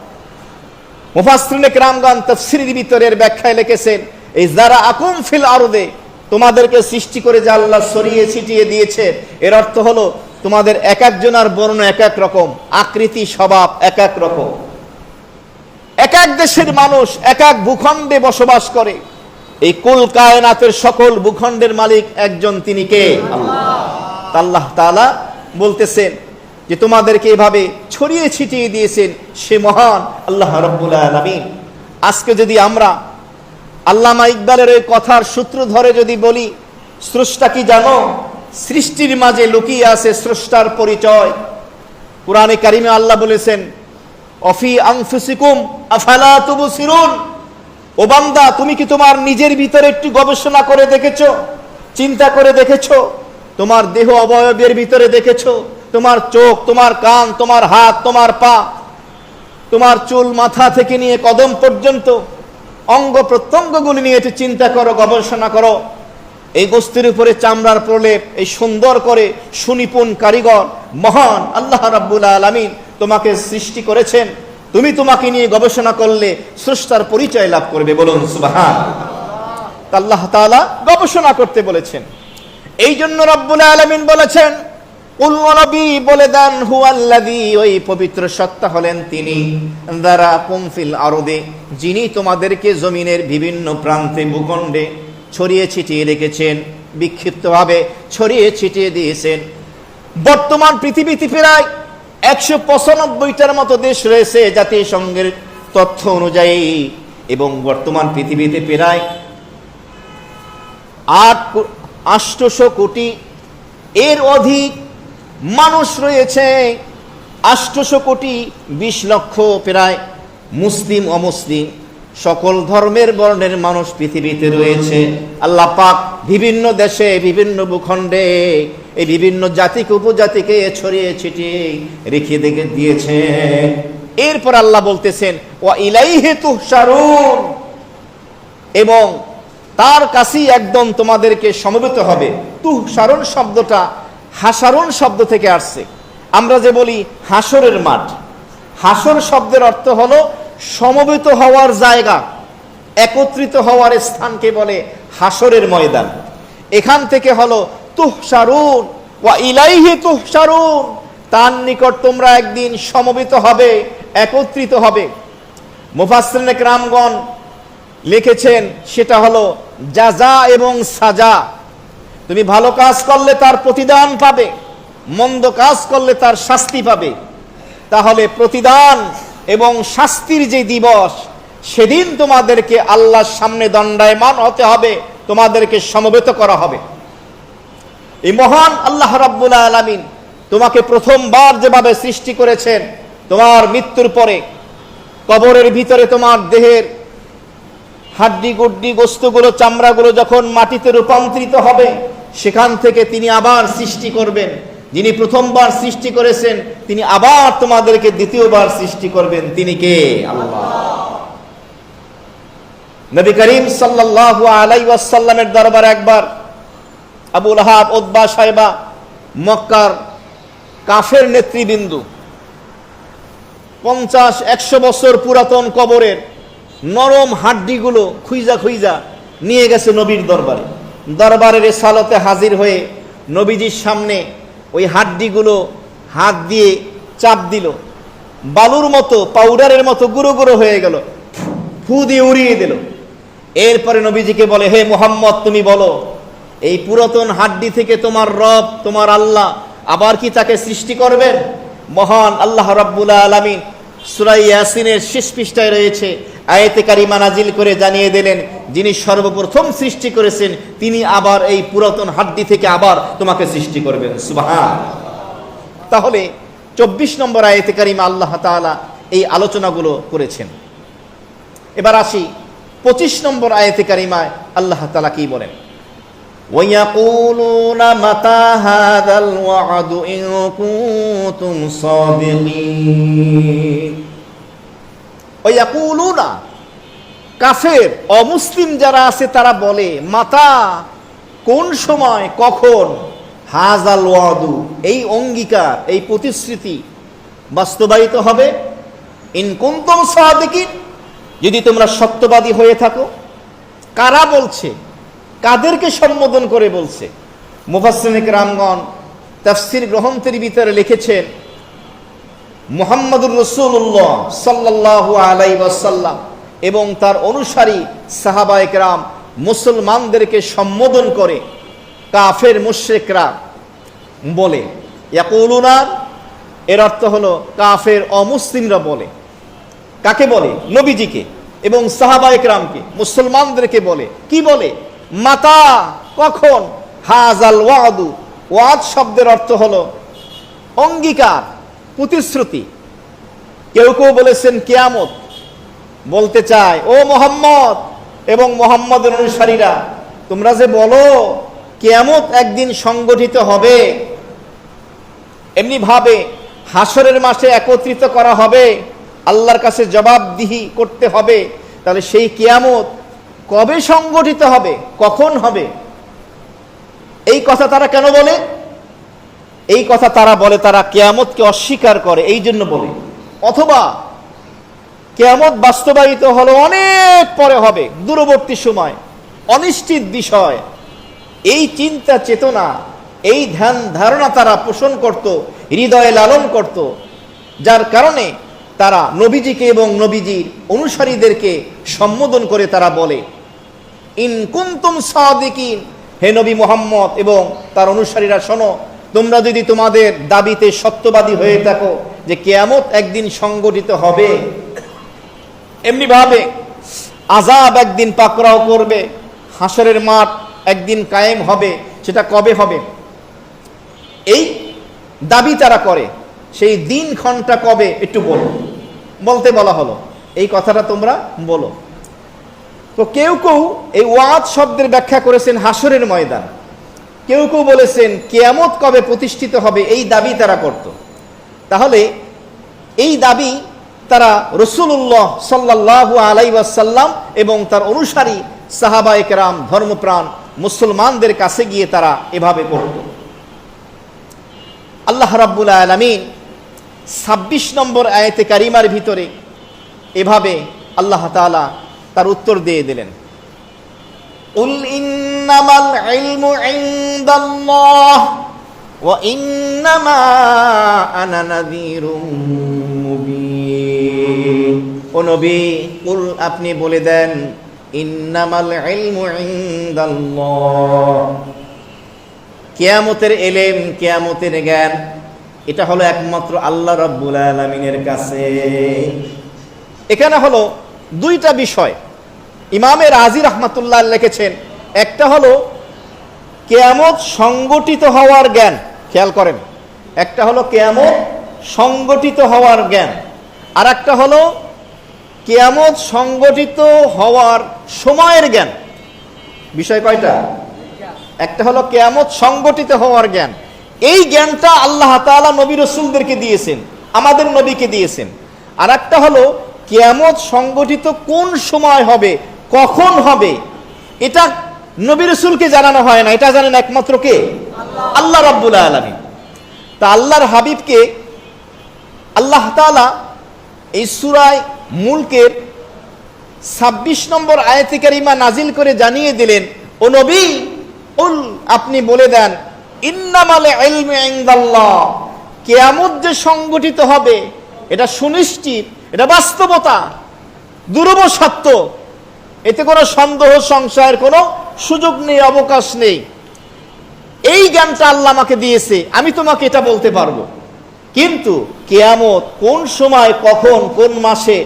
মুফাসসিরিনে কেরামগণ তাফসীরের ভিতরের ব্যাখ্যায় লিখেছেন, এই যারা আকুম ফিল আরদে, তোমাদেরকে সৃষ্টি করে যে আল্লাহ ছড়িয়ে ছিটিয়ে দিয়েছে, এর অর্থ হলো তোমাদের এক একজনের বর্ণ এক এক রকম, আকৃতি স্বভাব এক এক রকম। এক এক দেশের মানুষ এক এক ভূখণ্ডে বসবাস করে। এই কুল কায়নাতের সকল ভূখণ্ডের মালিক একজন, তিনি কে? আল্লাহ। আল্লাহ তাআলা বলতেছেন যে তোমাদেরকে এভাবে ছড়িয়ে ছিটিয়ে দিয়েছেন সে মহান আল্লাহ রাব্বুল আলামিন। আজকে যদি আমরা আল্লামা ইকবালের এই কথার সূত্র ধরে যদি বলি, স্রষ্টা কি জানো? সৃষ্টির মাঝে লুকিয়ে আছে স্রষ্টার পরিচয়। কুরআনে কারিমে আল্লাহ বলেছেন, অফি আনফুসিকুম আফালা তুবসিরুন, ও বান্দা তুমি কি তোমার নিজের ভিতরে একটু গবেষণা করে দেখেছো, চিন্তা করে দেখেছো? তোমার দেহ অবয়বের ভিতরে দেখেছো? তোমার চোখ, তোমার কান, তোমার হাত, তোমার পা, তোমার চুল মাথা থেকে নিয়ে কদম পর্যন্ত অঙ্গ প্রত্যঙ্গগুলি নিয়ে একটু চিন্তা করো, গবেষণা করো। এই গোস্তের উপরে চামড়ার প্রলেপ, এই সুন্দর করে সুনিপুণ কারিগর মহান আল্লাহ রাব্বুল আলামিন তোমাকে সৃষ্টি করেছেন। তুমি তোমাকে নিয়ে গবেষণা করলে স্রষ্টার পরিচয় লাভ করবে। বলুন সুবহানাল্লাহ। আল্লাহ তাআলা গবেষণা করতে বলেছেন। এই জন্য রাব্বুল আলামিন বলেছেন, কুল নবী বলে দেন, হুয়াল্লাযী, ওই পবিত্র সত্তা হলেন তিনি, যারাকুম ফিল আরদে, যিনি তোমাদেরকে জমিনের বিভিন্ন প্রান্তে ভূখণ্ডে ছড়িয়ে ছিটিয়ে রেখেছেন, বিক্ষিপ্তভাবে ছড়িয়ে ছিটিয়ে দিয়েছেন। বর্তমান পৃথিবীতে প্রায় 195টার মতো দেশ রয়েছে জাতিসংঘের তথ্য অনুযায়ী, এবং বর্তমান পৃথিবীতে প্রায় 800 কোটি এর অধিক মানুষ রয়েছে। 800 কোটি 20 লক্ষ প্রায় মুসলিম অমুসলিম, সকল ধর্মের বর্ণের মানুষ পৃথিবীতে রয়েছে। আল্লাহ পাক বিভিন্ন দেশে বিভিন্ন ভূখণ্ডে এই বিভিন্ন জাতিকে উপজাতিকে ছড়িয়ে ছিটিয়ে রেখে দিয়েছে। এরপর আল্লাহ বলতেছেন ওয়া ইলাইহি তুহশারুন, এবং তার কাছেই একদম তোমাদেরকে সমবেত হবে। তুহশারুন শব্দটা হাসারুন শব্দ থেকে আসছে। আমরা যে বলি হাসরের মাঠ, হাসর শব্দের অর্থ হলো সমবেত হওয়ার জায়গা, একত্রিত হওয়ার স্থানকে বলে হাসরের ময়দান। এখান থেকে হলো তুহশারুন ওয়া ইলাইহি তুহশারুন, তার নিকট তোমরা একদিন সমবেত হবে, একত্রিত হবে। মুফাসসিরিনে কেরামগণ লিখেছেন সেটা হলো জাযা এবং সাজা। তুমি ভালো কাজ করলে তার প্রতিদান পাবে, মন্দ কাজ করলে তার শাস্তি পাবে। তাহলে প্রতিদান এবং শাস্তির যে দিবস, সেদিন তোমাদেরকে আল্লাহর সামনে দণ্ডায়মান হতে হবে, তোমাদেরকে সমবেত করা হবে। এই মহান আল্লাহ রাব্বুল আলামিন তোমাকে প্রথমবার যেভাবে সৃষ্টি করেছেন, তোমার মৃত্যুর পরে কবরের ভিতরে তোমার দেহের হাড্ডি গুড্ডি গোস্তগুলো চামড়াগুলো যখন মাটিতে রূপান্তরিত হবে, সেখান থেকে তিনি আবার সৃষ্টি করবেন। যিনি প্রথমবার সৃষ্টি করেছেন তিনি আবার তোমাদেরকে দ্বিতীয়বার সৃষ্টি করবেন। তিনি কে? আল্লাহ। নবী করিম সাল্লাল্লাহু আলাইহি ওয়াসাল্লামের দরবারে একবার আবু লাহাব, উতবা, শায়বা, মক্কার কাফের নেতৃবৃন্দু 50-100 বছর পুরাতন কবরের নরম হাড্ডিগুলো খুইজা খুইজা নিয়ে গেছে নবীর দরবারে। দরবারের রেসালতে হাজির হয়ে নবীজির সামনে ওই হাড্ডিগুলো হাত দিয়ে চাপ দিল, বালুর মতো পাউডারের মতো গুঁড়ো গুঁড়ো হয়ে গেল, ফু দিয়ে উড়িয়ে দিল। এরপরে নবীজিকে বলে, হে মুহাম্মদ, তুমি বলো এই পুরাতন হাড্ডি থেকে তোমার রব, তোমার আল্লাহ আবার কি তাকে সৃষ্টি করবেন? মহান আল্লাহ রাব্বুল আলামিন সূরা ইয়াসিনের শেষ পৃষ্ঠায় রয়েছে আয়াতে কারিমা নাজিল করে জানিয়ে দিলেন, যিনি সর্বপ্রথম সৃষ্টি করেছেন তিনি আবার এই পুরাতন হাড্ডি থেকে আবার তোমাকে সৃষ্টি করবেন। সুবহান। তাহলে 24 নম্বর আয়াতে কারিমা আল্লাহ তাআলা এই আলোচনাগুলো করেছেন। এবার আসি 25 নম্বর আয়াতে কারিমায় আল্লাহ তাআলা কি বলেন? وَيَقُولُونَ مَتَى هَذَا الْوَعْدُ إِن كُنتُمْ صَادِقِينَ। وَيَقُولُونَ, কাফের অমুসলিম যারা আছে তারা বলে, মাতা, কোন সময়, কখন, হাযাল ওয়াদু, এই অঙ্গীকার, এই প্রতিশ্রুতি বাস্তবায়িত হবে, ইন কুনতুম সাদিকিন, যদি তোমরা সত্যবাদী হয়ে থাকো। কারা বলছে? কাদেরকে সম্বোধন করে বলছে? মুফাসসিরিনে কেরামগণ তাফসীর গ্রন্থের ভিতরে লিখেছেন, মুহাম্মদুর রাসূলুল্লাহ সাল্লাল্লাহু আলাইহি ওয়াসাল্লাম এবং তার অনুসারী সাহাবায়ে কেরাম মুসলমানদেরকে সম্বোধন করে কাফের মুশরিকরা বলে। ইয়াকুলুনা এর অর্থ হলো কাফের অমুসলিমরা বলে। কাকে বলে? নবীজিকে এবং সাহাবায়ে কেরামকে, মুসলমানদেরকে বলে। কি বলে? মাতা, কখন, হাযাল ওয়াদু, ওয়াদ শব্দের অর্থ হলো অঙ্গীকার, প্রতিশ্রুতি। কেউ কেউ বলেছেন কিয়ামত। বলতে চায়, ও মুহাম্মদ এবং মুহাম্মদের অনুসারীরা, তোমরা যে বলো কিয়ামত একদিন সংগঠিত হবে, এমনি ভাবে হাসরের মাঠে একত্রিত করা হবে, আল্লাহর কাছে জবাবদিহি করতে হবে, তাহলে সেই কিয়ামত কবে সংগঠিত হবে, কখন হবে? এই কথা তারা কেন বলে? এই কথা তারা বলে তারা কিয়ামতকে অস্বীকার করে, এই জন্য বলে। অথবা কিয়ামত বাস্তবায়িত হলো অনেক পরে হবে, দূরবর্তী সময়, অনিশ্চিত বিষয়। এই চিন্তা চেতনা, এই ধ্যান ধারণা তারা পোষণ করত, হৃদয়ে লালন করত, যার কারণে তারা নবীজিকে এবং নবীজির অনুসারীদেরকে সম্বোধন করে তারা বলে, ইন কুনতুম সাদিকিন, হে নবী মুহাম্মদ এবং তার অনুসারীরা শোনো, তোমরা যদি তোমাদের দাবিতে সত্যবাদী হয়ে থাকো যে কিয়ামত একদিন সংগঠিত হবে, এমনি ভাবে আযাব একদিন পাকড়াও করবে, হাসরের মাঠ একদিন কায়েম হবে, সেটা কবে হবে এই দাবি তারা করে, সেই দিন ক্ষণটা কবে একটু বলো। বলতে বলা হলো এই কথাটা তোমরা বলো। তো কেউ কেউ এই ওয়াদ শব্দের ব্যাখ্যা করেছেন হাসরের ময়দান, কেউ কেউ বলেছেন কিয়ামত কবে প্রতিষ্ঠিত হবে, এই দাবি তারা করত। তাহলে এই দাবি তারা রাসূলুল্লাহ সাল্লাল্লাহু আলাইহি ওয়াসাল্লাম এবং তার অনুসারী সাহাবায়ে কেরাম ধর্মপ্রাণ মুসলমানদের কাছে গিয়ে তারা এভাবে করত। আল্লাহ রাব্বুল আলামিন ২৬ নম্বর আয়াতে কারিমার ভিতরে এভাবে আল্লাহ তাআলা তার উত্তর দিয়ে দিলেন, উল ইন্নামাল ইলমু ইনদাল্লাহ ওয়া ইন্নামা আনা নাযীরুম মুবিন। ও নবী, কুল আপনি বলে দেন, ইন্নামাল ইলমু ইনদাল্লাহ, কিয়ামতের ইলম, কিয়ামতের জ্ঞান এটা হলো একমাত্র আল্লাহ রাব্বুল আলামিনের কাছে। এখানে হলো দুইটা বিষয় ইমামে রাজি রাহমাতুল্লাহ লিখেছেন। একটা হলো কিয়ামত সংগঠিত হওয়ার জ্ঞান, খেয়াল করেন, একটা হলো কিয়ামত সংগঠিত হওয়ার জ্ঞান, আর একটা হলো কিয়ামত সংগঠিত হওয়ার সময়ের জ্ঞান। বিষয় কয়টা? একটা হলো কিয়ামত সংগঠিত হওয়ার জ্ঞান, এই জ্ঞানটা আল্লাহ তাআলা নবী রাসূলদেরকে দিয়েছেন, আমাদের নবীকে দিয়েছেন। আর একটা হলো কিয়ামত সংগঠিত কোন সময় হবে, কখন হবে, এটা নবী রাসূলকে জানানো হয় না, এটা জানেন একমাত্র কে? আল্লাহ রাব্বুল আলামিন। তা আল্লাহর হাবিবকে আল্লাহ তাআলা এই সূরা মুলকের ২৬ নম্বর আয়াতে কারিমা নাজিল করে জানিয়ে দিলেন, ও নবী, উল আপনি বলে দেন, ইন্নামাল ইলমু ইনদাল্লাহ, কিয়ামত যে সংগঠিত হবে এটা সুনিশ্চিত, এটা বাস্তবতা, দুরূহ সত্য, এতে কোনো সন্দেহ সংশয়ের কোনো সুযোগ নেই, অবকাশ নেই। এই জ্ঞানটা আল্লাহ আমাকে দিয়েছে, আমি তোমাকে এটা বলতে পারবো। কিন্তু কিয়ামত কোন সময়, কখন, কোন মাসে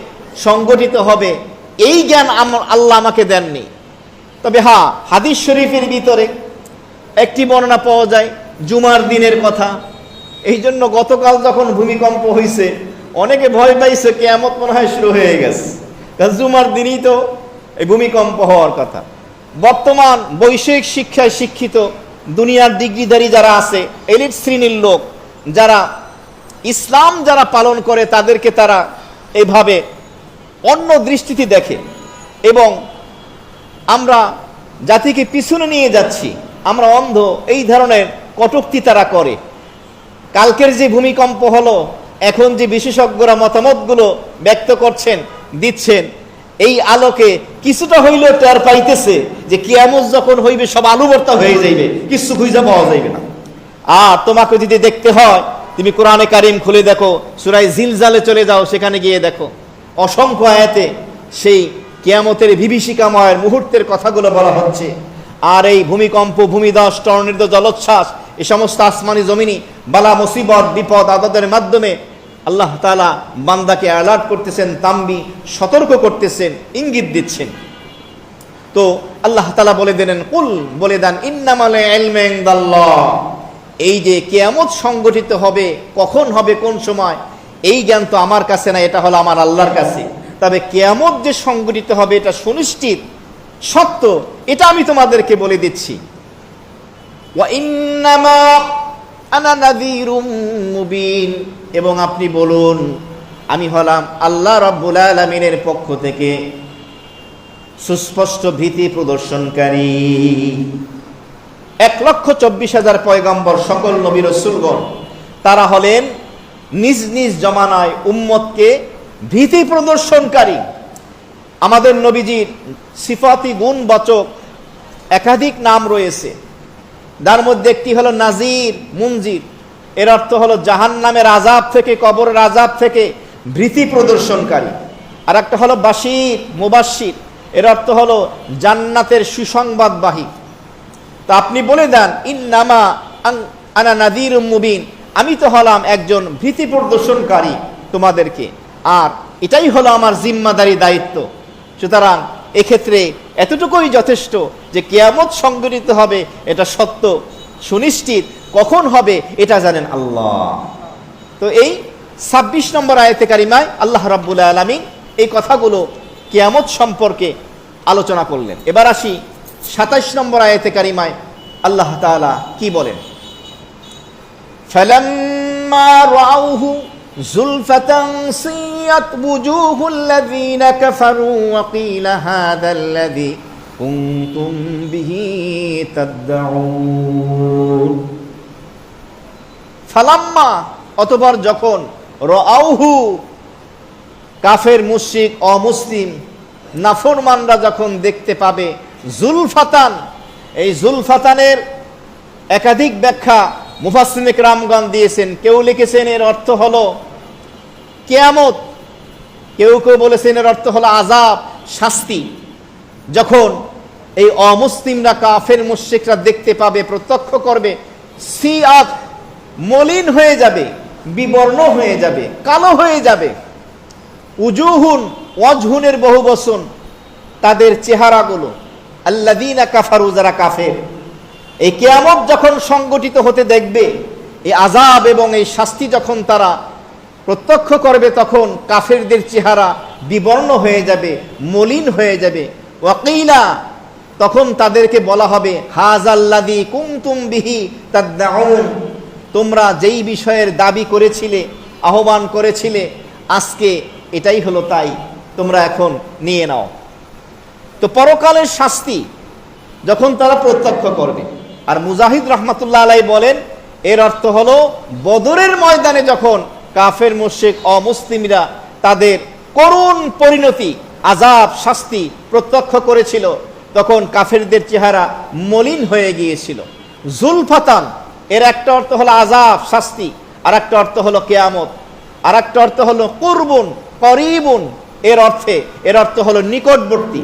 সংগঠিত হবে এই জ্ঞান আল্লাহ আমাকে দেননি। তবে হ্যাঁ, হাদিস শরীফের ভিতরে একটি বর্ণনা পাওয়া যায় জুমার দিনের কথা। এই জন্য গতকাল যখন ভূমিকম্প হয়েছে অনেকে ভয় পাইছে কিয়ামত মনে হয় শুরু হয়ে গেছে, কারণ জুমার দিনই তো এই ভূমিকম্প হওয়ার কথা। বর্তমান বৈষয়িক শিক্ষায় শিক্ষিত দুনিয়ার ডিগ্রিধারী যারা আছে, এলিট শ্রেণীর লোক যারা ইসলাম যারা পালন করে, তাদেরকে তারা এইভাবে অন্য দৃষ্টিতে দেখে এবং আমরা জাতিকে পিছনে নিয়ে যাচ্ছি, আমরা অন্ধ, এই ধরনের কটূক্তি তারা করে। কালকের যে ভূমিকম্প হলো, এখন যে বিশেষজ্ঞরা মতামতগুলো ব্যক্ত করছেন, দিচ্ছেন, এই আলোকে কিছুটা হইলেও টের পাইতেছে যে কিয়ামত যখন হইবে সব আলু ভর্তা হয়ে যাইবে, কিছু খুঁজে পাওয়া যাইবে না। আর তোমাকে যদি দেখতে হয় তুমি কোরআনে কারিম খুলে দেখো, সূরা জিলজালে চলে যাও, সেখানে গিয়ে দেখো অসংখ্য আয়াতে সেই কিয়ামতের বিভীষিকাময় মুহূর্তের কথাগুলো বলা হচ্ছে। আর এই ভূমিকম্প, ভূমিধস, টর্নেডো, জলোচ্ছ্বাস, এই সমস্ত আসমানি জমিনি বালা মুসিবত, বিপদ আদাদের মাধ্যমে আল্লাহ তাআলা বান্দাকে অ্যালার্ট করতেছেন, তাম্বি, সতর্ক করতেছেন, ইঙ্গিত দিচ্ছেন। তো আল্লাহ তাআলা বলে দিলেন, কুল বলে দেন, ইন্নামাল ইলমু ইনদাল্লাহ, এই যে কিয়ামত সংগঠিত হবে, কখন হবে, কোন সময়, এই জ্ঞান তো আমার কাছে না, এটা হলো আমার আল্লাহর কাছে। তবে কিয়ামত যে সংগঠিত হবে এটা সুনিশ্চিত, সত্য, এটা আমি তোমাদেরকে বলে দিচ্ছি। ওয়া ইন্নামা আনা নাযীরুম মুবিন, এবং আপনি বলুন আমি হলাম আল্লাহ রাব্বুল আলামিনের পক্ষ থেকে সুস্পষ্ট ভীতি প্রদর্শনকারী। 1,24,000 পয়গম্বর, সকল নবী রাসূলগণ, তারা হলেন নিজ নিজ জমানায় উম্মতকে ভীতি প্রদর্শনকারী। আমাদের নবীজির সিফাতি গুণবাচক একাধিক নাম রয়েছে, তার মধ্যে একটি হলো নাজির, মুনজির। এর অর্থ হলো জাহান্নামের আযাব থেকে, কবরের আযাব থেকে ভীতি প্রদর্শনকারী। আর একটা হলো বাশির, মুবাশশির, এর অর্থ হলো জান্নাতের সুসংবাদবাহী। তা আপনি বলে দেন, ইন্নামা আনা নাযীরুম মুবিন, আমি তো হলাম একজন ভীতি প্রদর্শনকারী তোমাদেরকে, আর এটাই হলো আমার জিম্মাদারি, দায়িত্ব। সুতরাং এক্ষেত্রে এতটুকুই যথেষ্ট যে কিয়ামত সংঘটিত হবে, এটা সত্য, সুনিশ্চিত, কখন হবে এটা জানেন আল্লাহ। তো এই ২৬ নম্বর আয়াতে কারিমায় আল্লাহ রাব্বুল আলামিন এই কথাগুলো কিয়ামত সম্পর্কে আলোচনা করলেন। এবার আসি ২৭ নম্বর আয়াতে কারিমায় আল্লাহ তাআলা কি বলেন? ফালাম্মা রাআউহু যুলফাতান সিয়াত ওয়ুজুহুল্লাযীনা কাফারু ওয়া ক্বিলা হাযাল্লাযী কুনতুম বিহি তাদউন। ফালাম্মা অতঃপর যখন, রাআউহু কাফের মুশরিক অমুসলিম নাফরমানরা যখন দেখতে পাবে, জুলফাতান, এই জুলফাতানের একাধিক ব্যাখ্যা মুফাসসিরিনে কেরামগণ দিয়েছেন। কেউ লিখেছেন এর অর্থ হলো কিয়ামত, কেউ কেউ বলেছেন এর অর্থ হলো আযাব, শাস্তি। যখন এই অমুসলিমরা কাফের মুশরিকরা দেখতে পাবে, প্রত্যক্ষ করবে, সিয়াত মলিন হয়ে যাবে, বিবর্ণ হয়ে যাবে, কালো হয়ে যাবে। উজুহুন, ওয়াজহুনের বহু বচন, তাদের চেহারাগুলো, আল্লাযীনা কাফারু, যারা কাফের। এই কিয়ামত যখন সংগঠিত হতে দেখবে, এই আযাব এবং এই শাস্তি যখন তারা প্রত্যক্ষ করবে, তখন কাফেরদের চেহারা বিবর্ণ হয়ে যাবে, মলিন হয়ে যাবে। ওয়াকিলা, তখন তাদেরকে বলা হবে, হাযাল্লাযী কুনতুম বিহি তাদউন, তোমরা যেই বিষয়ের দাবি করেছিলে, আহ্বান করেছিলে, আজকে এটাই হলো তাই, তোমরা এখন নিয়ে নাও। তো পরকালের শাস্তি যখন তারা প্রত্যক্ষ করবে। আর মুজাহিদ রাহমাতুল্লাহ আলাইহি বলেন এর অর্থ হলো বদরের ময়দানে যখন কাফের মুশরিক অমুসলিমরা তাদের করুণ পরিণতি, আযাব, শাস্তি প্রত্যক্ষ করেছিল, তখন কাফেরদের চেহারা মলিন হয়ে গিয়েছিল। জুলফাতান এর একটা অর্থ হলো আযাব, শাস্তি, আর একটা অর্থ হলো কিয়ামত, আর একটা অর্থ হলো কুরবুন, করিবুন, এর অর্থ হলো নিকটবর্তী।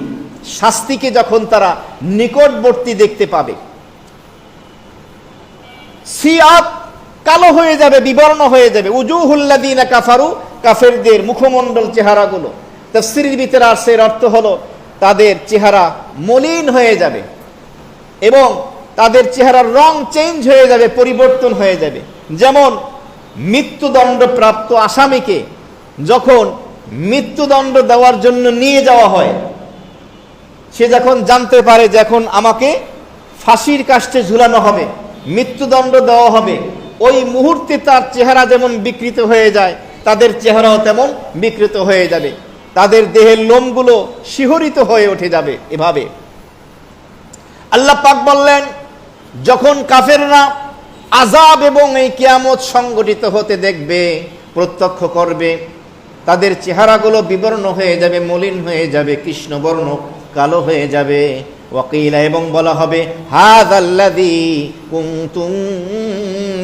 শাস্তিকে যখন তারা নিকটবর্তী দেখতে পাবে, সিয়াত কালো হয়ে যাবে, বিবর্ণ হয়ে যাবে। উজুহুল্লাযীনা কাফারু, কাফেরদের মুখমণ্ডল, চেহারাগুলো। তাফসীরের ভিতরে আসছে এর অর্থ হলো তাদের চেহারা মলিন হয়ে যাবে এবং তাদের চেহারার রং চেঞ্জ হয়ে যাবে, পরিবর্তন হয়ে যাবে। যেমন মৃত্যুদণ্ডপ্রাপ্ত আসামিকে যখন মৃত্যুদণ্ড দেওয়ার জন্য নিয়ে যাওয়া হয়, সে যখন জানতে পারে যে এখন আমাকে ফাঁসির কাষ্ঠে ঝুলানো হবে, মৃত্যুদণ্ড দেওয়া হবে, ওই মুহূর্তে তার চেহারা যেমন বিকৃত হয়ে যায়, তাদের চেহারাও তেমন বিকৃত হয়ে যাবে, তাদের দেহের লোমগুলো শিহরিত হয়ে উঠে যাবে। এভাবে আল্লাহ পাক বললেন, যখন কাফেররা আযাব এবং এই কিয়ামত সংগঠিত হতে দেখবে, প্রত্যক্ষ করবে, তাদের চেহারাগুলো বিবর্ণ হয়ে যাবে, মলিন হয়ে যাবে, কৃষ্ণবর্ণ, কালো হয়ে যাবে। ওয়াকিলা, এবং বলা হবে, হাযাল্লাযী কুনতুম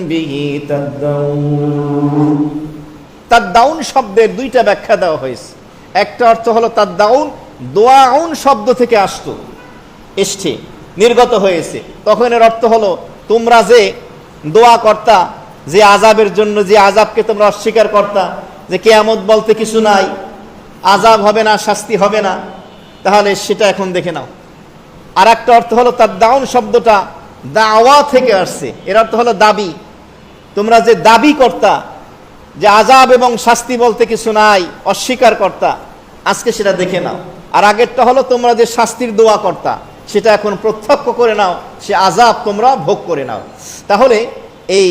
বিহি তাদউন। তাদউন শব্দের দুইটা ব্যাখ্যা দেওয়া হয়েছে। একটা অর্থ হলো তাদউন দোয়াউন শব্দ থেকে এসছে, নির্গত হয়েছে। তখন এর অর্থ হলো তোমরা যে দোয়া করতা, যে আযাবের জন্য, যে আযাবকে তোমরা অস্বীকার করতা, যে কিয়ামত বলতে কিছু নাই, আযাব হবে না, শাস্তি হবে না, তাহলে সেটা এখন দেখে নাও। আর একটা অর্থ হলো তাদউন শব্দটা দাওয়া থেকে আসছে, এর অর্থ হলো দাবি। তোমরা যে দাবি করতা যে আযাব এবং শাস্তি বলতে কিছু নাই, অস্বীকার করতা, আজকে সেটা দেখে নাও। আর আগেরটা হলো তোমরা যে শাস্তির দোয়া করতা, সেটা এখন প্রত্যক্ষ করে নাও, সে আযাব তোমরা ভোগ করে নাও। তাহলে এই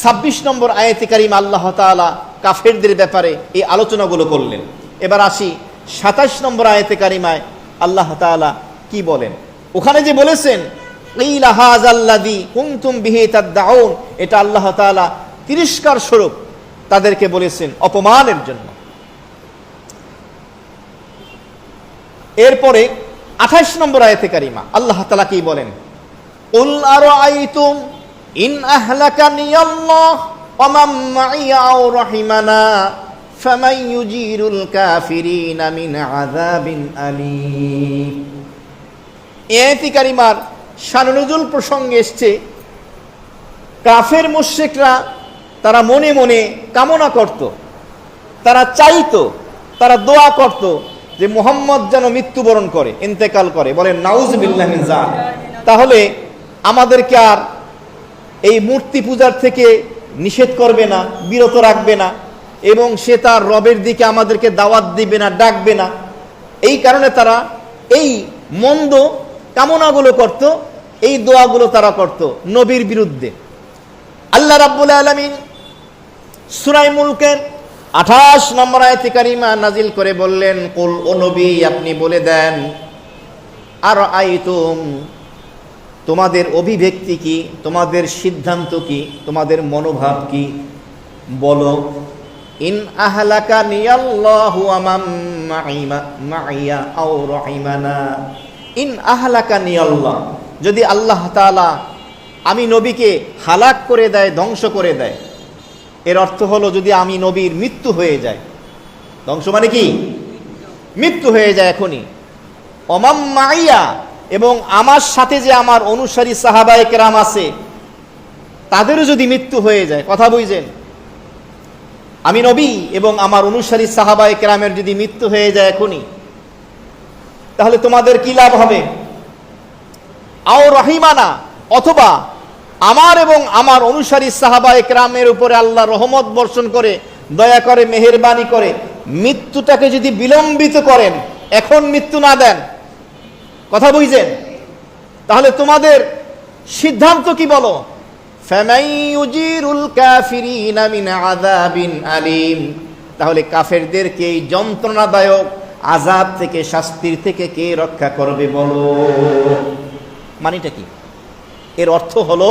২৬ নম্বর আয়াতে কারিমা আল্লাহ তাআলা কাফেরদের ব্যাপারে এই আলোচনাগুলো করলেন। এবার আসি ২৭ নম্বর আয়াতে কারিমায় আল্লাহ তাআলা কি বলেন। ওখানে যে বলেছেন ক্বিলা হাযাল্লাযী কুনতুম বিহি তাদউন, এটা আল্লাহ তাআলা তিরস্কার স্বরূপ তাদেরকে বলেছেন, অপমানের জন্য। এরপরে ২৮ নম্বর আয়াতে কারিমা আল্লাহ তাআলা কি বলেন, কুল আরাআইতুম ইন আহলাকানিয়াল্লাহ ওয়া মান মাইয়া আও রাহিমানা ফামান ইউজিরুল কাফিরিনা মিন আযাবিন আলীম। এই আয়াতে কারিমার শানুনুজুল প্রসঙ্গে এসছে, কাফের মুশরিকরা তারা মনে মনে কামনা করত, তারা চাইতো, তারা দোয়া করত যে মুহাম্মদ যেন মৃত্যুবরণ করে, ইন্তেকাল করে। বলেন নাউযুবিল্লাহি মিন যালিক। তাহলে আমাদেরকে আর এই মূর্তি পূজার থেকে নিষেধ করবে না, বিরত রাখবে না, এবং সে তার রবের দিকে আমাদেরকে দাওয়াত দিবে না, ডাকবে না। এই কারণে তারা এই মন্দ কামনাগুলো করত, এই দোয়াগুলো তারা করত নবীর বিরুদ্ধে। আল্লাহ রাব্বুল আলামিন সূরা মুলকের 28 নম্বর আয়াতে কারিমা নাজিল করে বললেন, কুল, ও নবী আপনি বলে দেন, আর আইতুম, তোমাদের অভিব্যক্তি কি, তোমাদের সিদ্ধান্ত কি, তোমাদের মনোভাব কি, বলো। ইন আহলাকানি আল্লাহু আমান মাইয়া আও রাহিমানা, ইন আহলাকানি আল্লাহ, যদি আল্লাহ তাআলা আমি নবীকে হালাক করে দেয়, ধ্বংস করে দেয়, এর অর্থ হলো যদি আমি নবীর মৃত্যু হয়ে যায়, ধ্বংস মানে কি মৃত্যু হয়ে যায় এখনই, অমাম মাইয়া, এবং আমার সাথে যে আমার অনুসারী সাহাবায়ে কেরাম আছে তাদেরও যদি মৃত্যু হয়ে যায়, কথা বুঝছেন, আমি নবী এবং আমার অনুসারী সাহাবায়ে কেরামের যদি মৃত্যু হয়ে যায় এখনই, তাহলে তোমাদের কি লাভ হবে। আও রহিমানা, অথবা আমার এবং আমার অনুসারী সাহাবায়ে কেরামের উপরে আল্লাহ রহমত বর্ষণ করে, দয়া করে, মেহেরবানি করে মৃত্যুটাকে যদি বিলম্বিত করেন, এখন মৃত্যু না দেন, কথা বুঝছেন, তাহলে তোমাদের সিদ্ধান্ত কি বলো। ফামান ইউজিরুল কাফিরিনা মিন আযাবিন আলীম, তাহলে কাফেরদেরকে এই যন্ত্রণাদায়ক আযাব থেকে, শাস্তির থেকে কে রক্ষা করবে বলো। মানেটা কি? এর অর্থ হলো,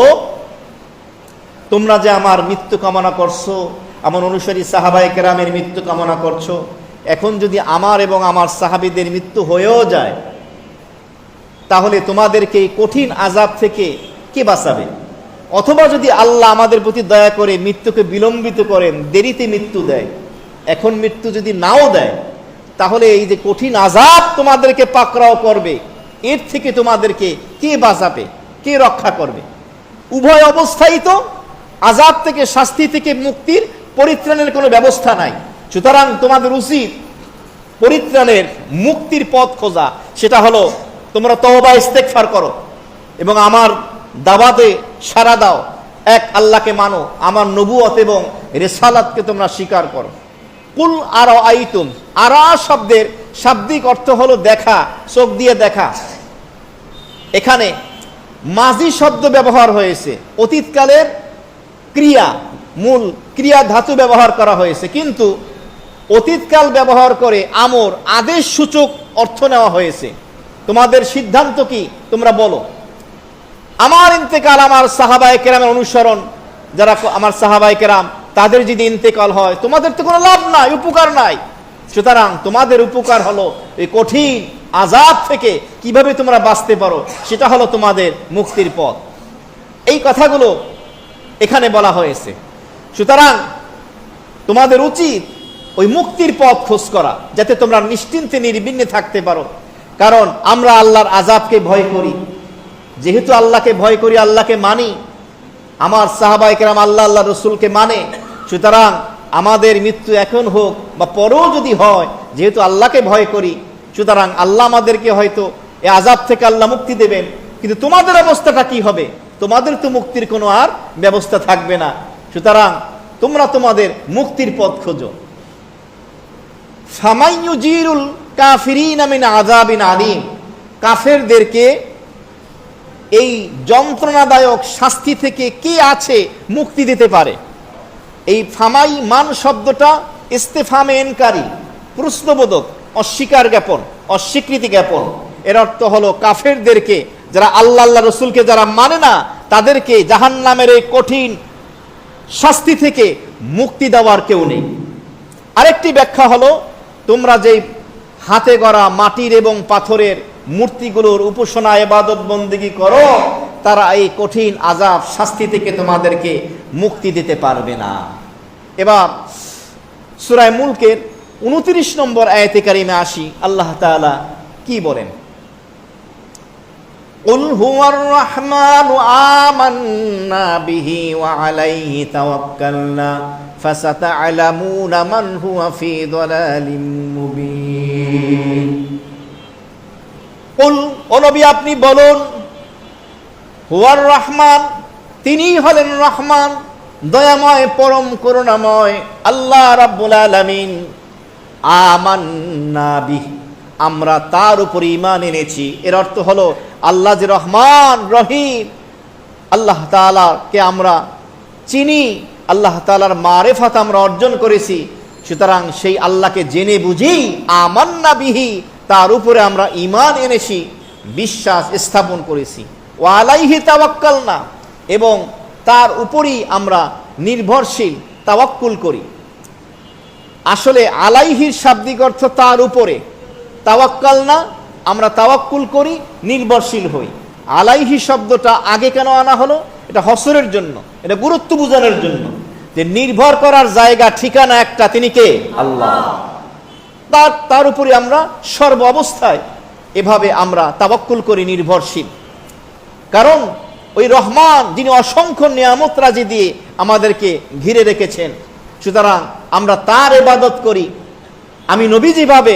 তোমরা যে আমার মৃত্যু কামনা করছো, আমার অনুসারী সাহাবায়ে কেরামের মৃত্যু কামনা করছো, এখন যদি আমার এবং আমার সাহাবীদের মৃত্যু হয়েও যায়, তাহলে তোমাদেরকে এই কঠিন আযাব থেকে কে বাঁচাবে। অথবা যদি আল্লাহ আমাদের প্রতি দয়া করে মৃত্যুকে বিলম্বিত করেন, দেরিতে মৃত্যু দেয়, এখন মৃত্যু যদি নাও দেয়, তাহলে এই যে কঠিন আযাব তোমাদেরকে পাকড়াও করবে, এর থেকে তোমাদেরকে কে বাঁচাবে, কে রক্ষা করবে। উভয় অবস্থায় তো আযাব থেকে, শাস্তি থেকে মুক্তির, পরিত্রাণের কোনো ব্যবস্থা নাই। সুতরাং তোমাদের উচিত পরিত্রাণের, মুক্তির পথ খোঁজা। সেটা হলো তোমরা তওবা ইস্তেগফার করো এবং আমার দাওয়াতে সাড়া দাও, এক আল্লাহকে মানো, আমার নবুয়ত এবং রিসালাতকে তোমরা স্বীকার করো। কুল আর আইতুম, আরা শব্দের শাব্দিক অর্থ হলো দেখা, চোখ দিয়ে দেখা। এখানে মাজি শব্দ ব্যবহার হয়েছে, অতীতকালের ক্রিয়া, মূল ক্রিয়া ধাতু ব্যবহার করা হয়েছে, কিন্তু অতীতকাল ব্যবহার করে আমর, আদেশ সূচক অর্থ নেওয়া হয়েছে। তোমাদের সিদ্ধান্ত কি, তোমরা বলো। আমার ইন্তেকাল, আমার সাহাবায়ে কেরামের অনুসরণ, যারা আমার সাহাবায়ে কেরাম, তাদের যদি ইন্তেকাল হয়, তোমাদের তো কোনো লাভ নাই, উপকার নাই। সুতরাং তোমাদের উপকার হলো এই কঠিন আযাব থেকে কিভাবে তোমরা বাঁচতে পারো, সেটা হলো তোমাদের মুক্তির পথ। এই কথাগুলো এখানে বলা হয়েছে। সুতরাং তোমাদের উচিত ওই মুক্তির পথ খোঁজ করা, যাতে তোমরা নিশ্চিন্তে নির্বিঘ্নে থাকতে পারো। কারণ আমরা আল্লাহর আযাবকে ভয় করি, যেহেতু আল্লাহকে ভয় করি, আল্লাহকে মানি, আমার সাহাবায়ে কেরাম আল্লাহ, আল্লাহ রসুলকে মানে, সুতরাং আমাদের মৃত্যু এখন হোক বা পরেও যদি হয়, যেহেতু আল্লাহকে ভয় করি, সুতরাং আল্লাহ আমাদেরকে হয়তো এই আযাব থেকে আল্লাহ মুক্তি দেবেন। কিন্তু তোমাদের অবস্থাটা কি হবে? তোমাদের তো মুক্তির কোনো আর ব্যবস্থা থাকবে না। সুতরাং তোমরা তোমাদের মুক্তির পথ খোঁজো। ফামান ইউজিরুল কাফিরিনা মিন আযাবিন আলীম, কাফেরদেরকে এই যন্ত্রণাদায়ক শাস্তি থেকে কে আছে মুক্তি দিতে পারে। এই ফামাই মান শব্দটা ইস্তেফামে ইনকারি, প্রশ্নবোধক, অস্বীকার জ্ঞাপন, অস্বীকৃতি জ্ঞাপন। এর অর্থ হলো কাফেরদেরকে, যারা আল্লাহ, আল্লাহ রসুলকে যারা মানে না, তাদেরকে জাহান্নামের এই কঠিন শাস্তি থেকে মুক্তি দেওয়ার কেউ নেই। আরেকটি ব্যাখ্যা হলো, তোমরা যেই হাতে গড়া মাটির এবং পাথরের মূর্তিগুলোর উপাসনা, ইবাদত, বন্দেগী করো, তারা এই কঠিন আযাব, শাস্তি থেকে তোমাদেরকে মুক্তি দিতে পারবে না। এবার সূরা মুলকের 29 নম্বর আয়াতে কারিমে আসি, আল্লাহ তাআলা কি বলেন? কুল হুয়ার রাহমানু আমান্না বিহি ওয়া আলাইহি তাওয়াক্কালনা ফাসাতা'লামুনা মান হুয়া ফি দালালিম মুবিন। কুল, ও নবী আপনি বলুন, হুয়ার রহমান, তিনিই হলেন রহমান, দয়াময়, পরম করুণাময় আল্লাহ রাব্বুল আলামিন। আমান্না বিহি, আমরা তার উপরে ঈমান এনেছি। এর অর্থ হলো আল্লাহ যে রহমান রহিম, আল্লাহ তাআলাকে আমরা চিনি, আল্লাহ তাআলার মারিফাত আমরা অর্জন করেছি। সুতরাং সেই আল্লাহকে জেনে বুঝি আমান্না বিহি, তার উপরে আমরা ঈমান এনেছি, বিশ্বাস স্থাপন করেছি। ওয়া আলাইহি তাওয়াক্কালনা, এবং তার উপরই আমরা নির্ভরশীল, তাওয়াক্কুল করি। আসলে আলাইহির শাব্দিক অর্থ তার উপরে, তাওয়াক্কালনা আমরা তাওয়াক্কুল করি, নির্ভরশীল হই। আলাইহি শব্দটা আগে কেন আনা হলো? এটা হসরের জন্য, এটা গুরুত্ব বোঝানোর জন্য, যে নির্ভর করার জায়গা ঠিকানা একটা, তিনি কে? আল্লাহ। তার উপরে আমরা সর্ব অবস্থায় এভাবে আমরা তাওয়াক্কুল করি, নির্ভরশীল। কারণ ওই রহমান যিনি অসংখ্য নিয়ামত রাজি দিয়ে আমাদেরকে ঘিরে রেখেছেন, সুতরাং আমরা তার ইবাদত করি। আমি নবী যেভাবে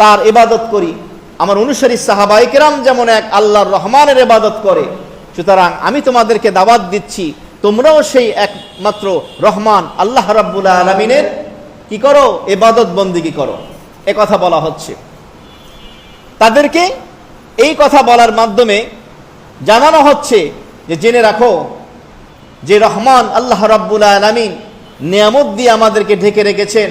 তার ইবাদত করি, আমার অনুসারী সাহাবায়ে কেরাম যেমন এক আল্লাহর রহমানের ইবাদত করে, সুতরাং আমি তোমাদেরকে দাওয়াত দিচ্ছি তোমরাও সেই একমাত্র রহমান আল্লাহ রাব্বুল আলামিনের কি করো? ইবাদত বন্দেগী করো। এ কথা বলা হচ্ছে। তাদেরকে এই কথা বলার মাধ্যমে জানানো হচ্ছে যে জেনে রাখো যে রহমান আল্লাহ রাব্বুল আলামিন নিয়ামত দিয়ে আমাদেরকে ঢেকে রেখেছেন,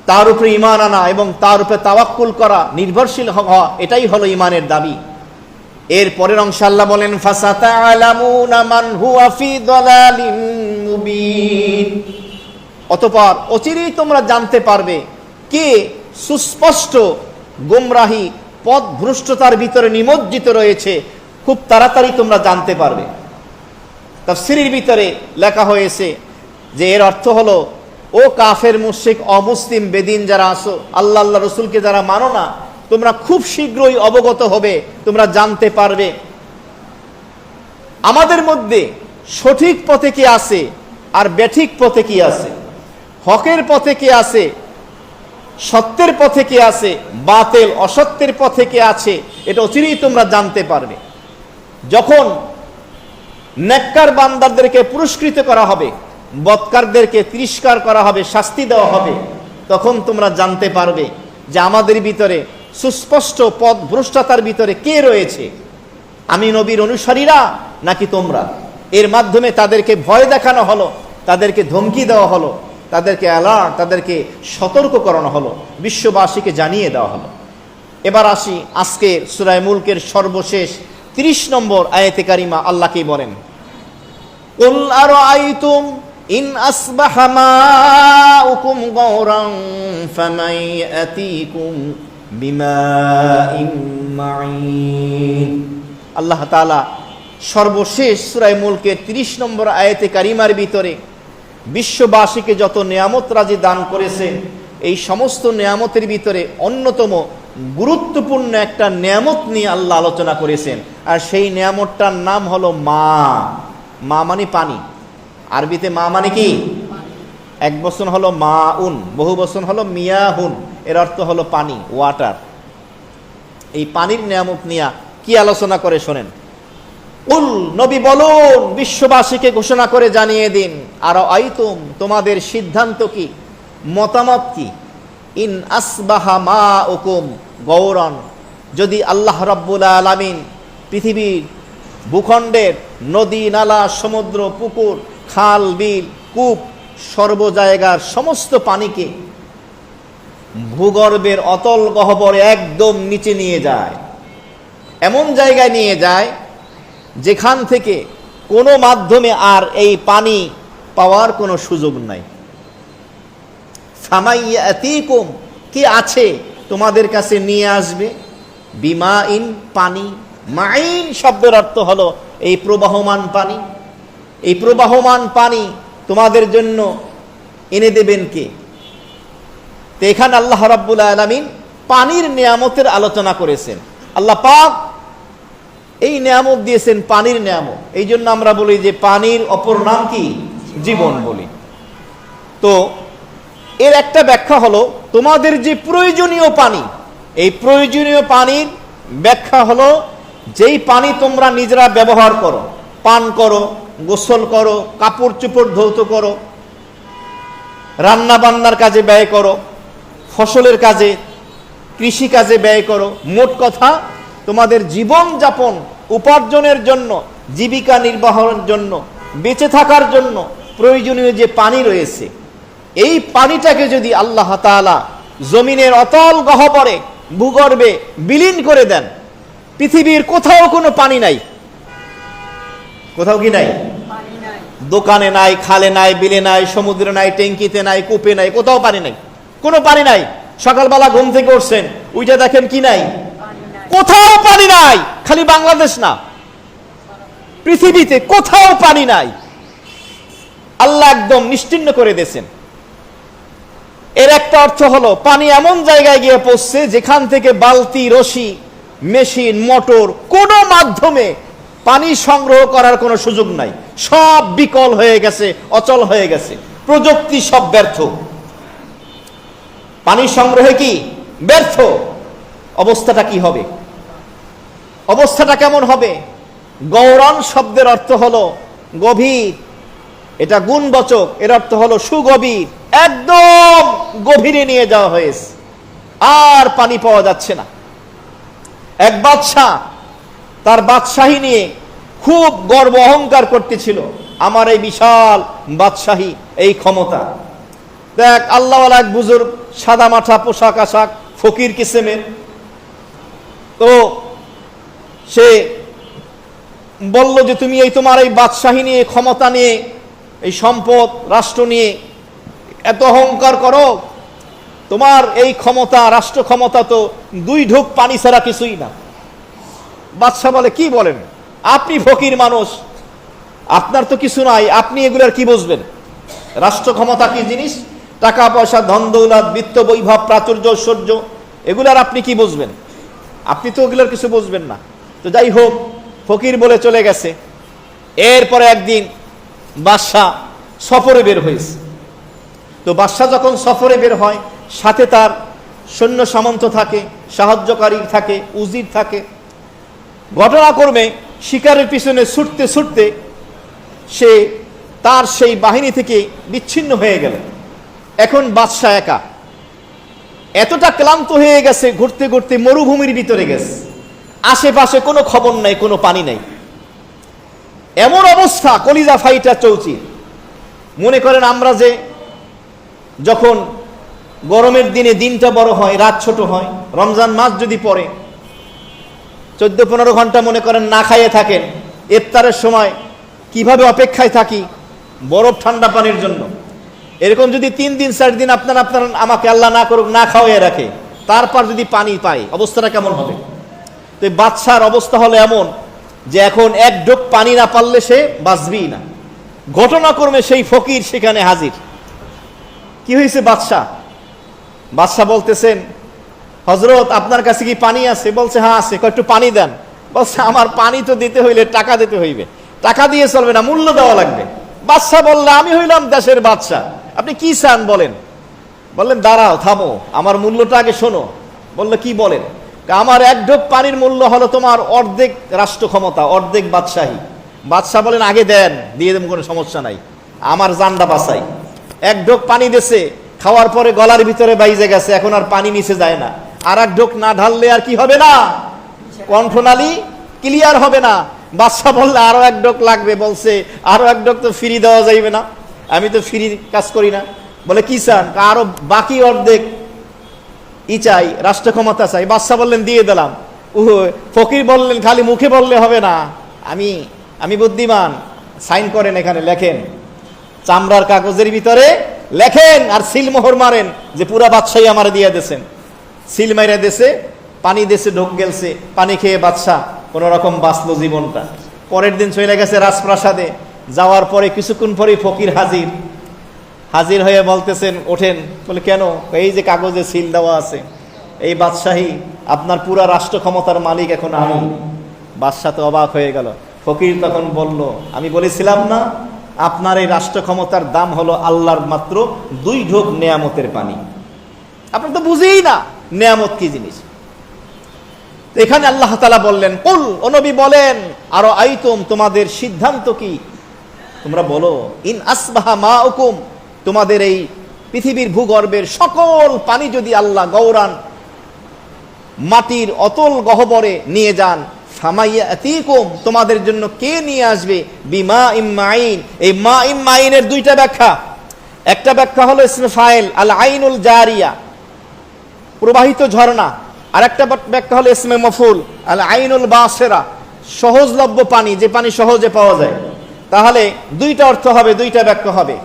তার উপরে ঈমান আনা এবং তার উপরে তাওয়াক্কুল করা, নির্ভরশীল হওয়া, এটাই হলো ঈমানের দাবি। এর পরের অংশে আল্লাহ বলেন ফাসাতা'লামুনা মান হুয়া ফি দালালিন মুবিন, অতঃপর অচিরেই তোমরা জানতে পারবে কে সুস্পষ্ট গোমরাহি পথভ্রষ্টতার ভিতরে নিমজ্জিত রয়েছে, খুব তাড়াতাড়ি তোমরা জানতে পারবে। তাফসীরের ভিতরে লেখা হয়েছে যে এর অর্থ হলো, ও কাফের মুশরিক অমুসলিম বেদিন যারা আসো, আল্লাহ আল্লাহ রসুলকে যারা মানো না, তোমরা খুব শীঘ্রই অবগত হবে, তোমরা জানতে পারবে আমাদের মধ্যে সঠিক পথে কে আছে আর বেঠিক পথে কি আছে, হকের পথে কে আছে, সত্যের পথে কে আছে, বাতিল অসত্যের পথে কে আছে, এটা অচিরেই তোমরা জানতে পারবে। যখন নেককার বান্দাদেরকে পুরস্কৃত করা হবে, বদকারদেরকে তিরস্কার করা হবে, শাস্তি দেওয়া হবে, তখন তোমরা জানতে পারবে যে আমাদের ভিতরে সুস্পষ্ট পথ ভ্রষ্টতার ভিতরে কে রয়েছে, আমি নবীর অনুসারীরা নাকি তোমরা। এর মাধ্যমে তাদেরকে ভয় দেখানো হলো, তাদেরকে ধমকি দেওয়া হলো, তাদেরকে অ্যালার্ট, তাদেরকে সতর্ক করানো হলো, বিশ্ববাসীকে জানিয়ে দেওয়া হলো। এবার আসি আজকে সূরা মুলকের সর্বশেষ 30 নম্বর আয়াতে কারিমা। আল্লাহ কি বলেন? কুল আরাআইতুম ইন আসবাহা মাউকুম গাওরান ফামান ইয়াতিকুম বিমাইন মাঈন। আল্লাহ তাআলা সর্বশেষ সূরা মুলকের 30 নম্বর আয়াতে কারিমার ভিতরে বিশ্ববাসীকে যত নিয়ামত রাজি দান করেছেন, এই সমস্ত নিয়ামতের ভিতরে অন্যতম গুরুত্বপূর্ণ একটা নিয়ামত নিয়ে আল্লাহ আলোচনা করেছেন। আর সেই নিয়ামতটার নাম হলো মা। মা মানে পানি। আরবিতে মা মানে কি? এক বচন হলো মাউন, বহু বচন হলো মিয়াহুন, এর অর্থ হলো পানি, ওয়াটার। এই পানির নিয়ামত নিয়ে কি আলোচনা করে শোনেন। কুল, নবী বলুন, বিশ্ববাসীকে ঘোষণা করে জানিয়ে দিন, আর আইতুম, তোমাদের সিদ্ধান্ত কি, মতামত কি, ইন আসবাহা মাউকুম গৌরন, যদি আল্লাহ রাব্বুল আলামিন পৃথিবীর ভূখণ্ডের নদী নালা সমুদ্র পুকুর খাল বিল কূপ সর্ব জায়গার সমস্ত পানিকে ভূগর্ভের অতল গহ্বরে একদম নিচে নিয়ে যায়, এমন জায়গায় নিয়ে যায় যেখান থেকে কোনো মাধ্যমে আর এই পানি পাওয়ার কোনো সুযোগ নাই। ফামাইয়াতিকুম, কি আছে তোমাদের কাছে নিয়ে আসবে, বিমাইন, পানি। মাইন শব্দের অর্থ হলো এই প্রবাহমান পানি। এই প্রবাহমান পানি তোমাদের জন্য এনে দেবেন কে? তো এখানে আল্লাহ রাব্বুল আলামিন পানির নিয়ামতের আলোচনা করেছেন। আল্লাহ পাক এই নিয়ামত দিয়েছেন, পানির নিয়ামত। এই জন্য আমরা বলি যে পানির অপর নাম কি? জীবন বলি। তো এর একটা ব্যাখ্যা হলো তোমাদের যে প্রয়োজনীয় পানি, এই প্রয়োজনীয় পানির ব্যাখ্যা হলো যেই পানি তোমরা নিজেরা ব্যবহার করো, পান করো, গোসল করো, কাপড় চোপড় ধৌত করো, রান্না বান্নার কাজে ব্যয় করো, ফসলের কাজে কৃষিকাজে ব্যয় করো। মোট কথা তোমাদের জীবন যাপন উপার্জনের জন্য, জীবিকা নির্বাহের জন্য, বেঁচে থাকার জন্য প্রয়োজনীয় যে পানি রয়েছে, এই পানিটাকে যদি আল্লাহ তাআলা জমিনের অতল গহ্বরে ভূগর্ভে বিলীন করে দেন, পৃথিবীর কোথাও কোনো পানি নাই। কোথাও কি নাই? দোকানে নাই, খালে নাই, বিলে নাই, সমুদ্রে নাই, ট্যাঙ্কিতে নাই, কূপে নাই, কোথাও পানি নাই, কোনো পানি নাই। সকালবেলা ঘুম থেকে উঠছেন, উইটা দেখেন কি নাই? কোথাও পানি নাই। খালি বাংলাদেশ না, পৃথিবীতে কোথাও পানি নাই। আল্লাহ একদম নিশ্চিহ্ন করে দিয়েছেন। এর একটা অর্থ হলো পানি এমন জায়গায় গিয়ে পৌঁছছে যেখান থেকে বালতি, রশি, মেশিন, মোটর কোনো মাধ্যমে পানি সংগ্রহ করার কোনো সুযোগ নাই। সব বিকল হয়ে গেছে, অচল হয়ে গেছে, প্রযুক্তি সব ব্যর্থ, পানি সংগ্রহে কি ব্যর্থ। অবস্থাটা কি হবে? অবস্থাটা কেমন হবে? গৌরন শব্দের অর্থ হলো গভীর, এটা গুণবাচক, এর অর্থ হলো সুগভীর, একদম গভীরে নিয়ে যাওয়া হয়েছে, আর পানি পাওয়া যাচ্ছে না। এক বাদশাহ তার বাদশাহী নিয়ে খুব গর্ব অহংকার করতেছিল, আমার এই বিশাল বাদশাহী, এই ক্ষমতা। দেখ আল্লাহওয়ালা এক বুজুর্গ, সাদা মাথা, পোশাক আশাক, ফকির কিসেমের, তো সে বলল যে তুমি এই তোমার এই বাদশাহী নিয়ে, ক্ষমতা নিয়ে, এই সম্পদ রাষ্ট্র নিয়ে এত অহংকার করো, তোমার এই ক্ষমতা, রাষ্ট্র ক্ষমতা তো 2 ঢোক পানি ছাড়া কিছুই না। বাদশাহ বলে কি বলেন, আপনি ফকির মানুষ, আপনার তো কিছু নাই, আপনি এগুলার কি বুঝবেন? রাষ্ট্র ক্ষমতা কি জিনিস? টাকা পয়সা, ধন দৌলত, বিত্ত বৈভব, প্রাচুর্য, ঐশ্বর্য, এগুলার আপনি কি বুঝবেন? আপনি তো ওগুলার কিছু বুঝবেন না। তো যাই হোক, ফকির বলে চলে গেছে। এরপরে একদিন বাদশাহ সফরে বের হয়েছে। তো বাদশাহ যখন সফরে বের হয়, সাথে তার সৈন্য সামন্ত থাকে, সাহায্যকারী থাকে, উজির থাকে। ঘটনাক্রমে শিকারের পিছনে ছুটতে ছুটতে সে তার সেই বাহিনী থেকে বিচ্ছিন্ন হয়ে গেল। এখন বাদশাহ একা, এতটা ক্লান্ত হয়ে গেছে, ঘুরতে ঘুরতে মরুভূমির ভিতরে গেছে, আশেপাশে কোনো খবর নাই, কোনো পানি নাই। এমন অবস্থা, কলিজা ফাইটা চৌচির। মনে করেন আমরা যে যখন গরমের দিনে দিনটা বড় হয়, রাত ছোট হয়, রমজান মাস যদি পড়ে, 14-15 ঘন্টা মনে করেন না খাইয়ে থাকেন, ইফতারের সময় কিভাবে অপেক্ষায় থাকি বরফ ঠান্ডা পানির জন্য, এরকম যদি 3 দিন 4 দিন আপনার আমাকে আল্লাহ না করুক না খাওয়াইয়া রাখে, তারপর যদি পানি পাই, অবস্থাটা কেমন হবে? তো বাদশার অবস্থা হলো এমন যে এখন 1 ঢোক পানি না পারলে সে বাঁচবেই না। ঘটনাক্রমে সেই ফকির সেখানে হাজির। কি হয়েছে বাদশাহ বলতেছেন, হযরত আপনার কাছে কি পানি আছে? বলছে হ্যাঁ আছে। একটু পানি দেন। বলছে আমার পানি তো দিতে হইলে টাকা দিতে হইবে, টাকা দিয়ে চলবে না, মূল্য দেওয়া লাগবে। বাদশাহ বললে আমি হইলাম দেশের বাদশাহ, আপনি কি চান বলেন? বললেন দাঁড়াও, থামো, আমার মূল্যটা আগে শোনো। বললো কি বলেন? আমার 1 ঢোক পানির মূল্য হলো তোমার অর্ধেক রাষ্ট্র ক্ষমতা, অর্ধেক বাদশাহী। বাদশাহ বলেন আগে দেন, দিয়ে দেব, কোনো সমস্যা নাই, আমার জানটা বাঁচাই। 1 ঢোক পানি দিয়েছে, খাওয়ার পরে গলার ভিতরে বাইজে গেছে, এখন আর পানি নিচে যায় না। আর 1 ঢোক না ঢাললে আর কি হবে না, কণ্ঠনালী ক্লিয়ার হবে না। বাদশাহ বললে আরো 1 ঢোক লাগবে। বলছে আরো 1 ঢোক তো ফ্রি দেওয়া যাইবে না, আমি তো ফ্রি কাজ করি না। বলে কি চান? আরো বাকি অর্ধেক চাই, রাষ্ট্র ক্ষমতা চাই। বাদশাহ বললেন দিয়ে দিলাম। ফকির বললেন খালি মুখে বললে হবে না, আমি বুদ্ধিমান, সাইন করেন, এখানে লেখেন, চামড়ার কাগজের ভিতরে লেখেন আর সিল মোহর মারেন যে পুরা বাদশাহী আমার দিয়ে দিয়েছেন। সিল মাইরা দেশে পানি দেশে ঢোক গেলছে, পানি খেয়ে বাদশাহ কোন রকম বাঁচলো জীবনটা। পরের দিন চলে গেছে রাজপ্রাসাদে। যাওয়ার পরে কিছুক্ষণ পরেই ফকির হাজির হয়ে বলতেছেন ওঠেন। বলে কেন? এই যে কাগজে সিল দেওয়া আছে, এই বাদশাহী আপনার পুরা রাষ্ট্র ক্ষমতার মালিক এখন আমি। বাদশাহ তো অবাক হয়ে গেল। ফকির তখন বলল আমি বলেছিলাম না আপনার এই রাষ্ট্র ক্ষমতার দাম হলো আল্লাহর মাত্র 2 ঢোক নেয়ামতের পানি। আপনি তো বুঝেই না নেয়ামত কি জিনিস। এখানে আল্লাহ তাআলা বললেন কুল, ও নবী বলেন, আরো আইতুম, তোমাদের সিদ্ধান্ত কি? তোমরা বলো, ইন আসবাহা মাউকুম, তোমাদের এই পৃথিবীর ভূগর্ভের সকল পানি যদি আল্লাহ গৌরান মাটির অতল গহ্বরে নিয়ে যান। ফামাইয়াতিকুম, তোমাদের জন্য কে নিয়ে আসবে? বিমা ইম্মাইন। এই মা ইম্মাইনের দুইটা ব্যাখ্যা। একটা ব্যাখ্যা হলো ইসমে ফাইল আল আইনুল জারিয়া, প্রবাহিত ঝর্ণা। আর একটা ব্যাখ্যা হলো ইসমে মফুল আল আইনুল বাসেরা, সহজলভ্য পানি, যে পানি সহজে পাওয়া যায়। তাহলে দুইটা অর্থ হবে, দুইটা ব্যাখ্যা হবে।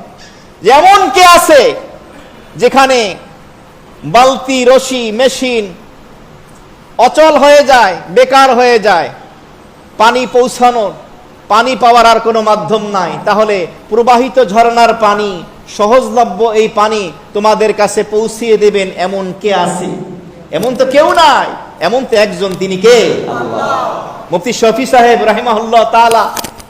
যেমন কে আছে যেখানে বালতি, রশি, মেশিন অচল হয়ে যায়, বেকার হয়ে যায়, পানি পৌঁছানোর, পানি পাওয়ার আর কোনো মাধ্যম নাই, তাহলে প্রবাহিত ঝর্ণার পানি, সহজলভ্য এই পানি তোমাদের কাছে পৌঁছিয়ে দেবেন এমন কে আছে? এমন তো কেউ নাই, এমন তো একজন, তিনি কে? আল্লাহ। মুফতি শফি সাহেব রাহিমাহুল্লাহ তাআলা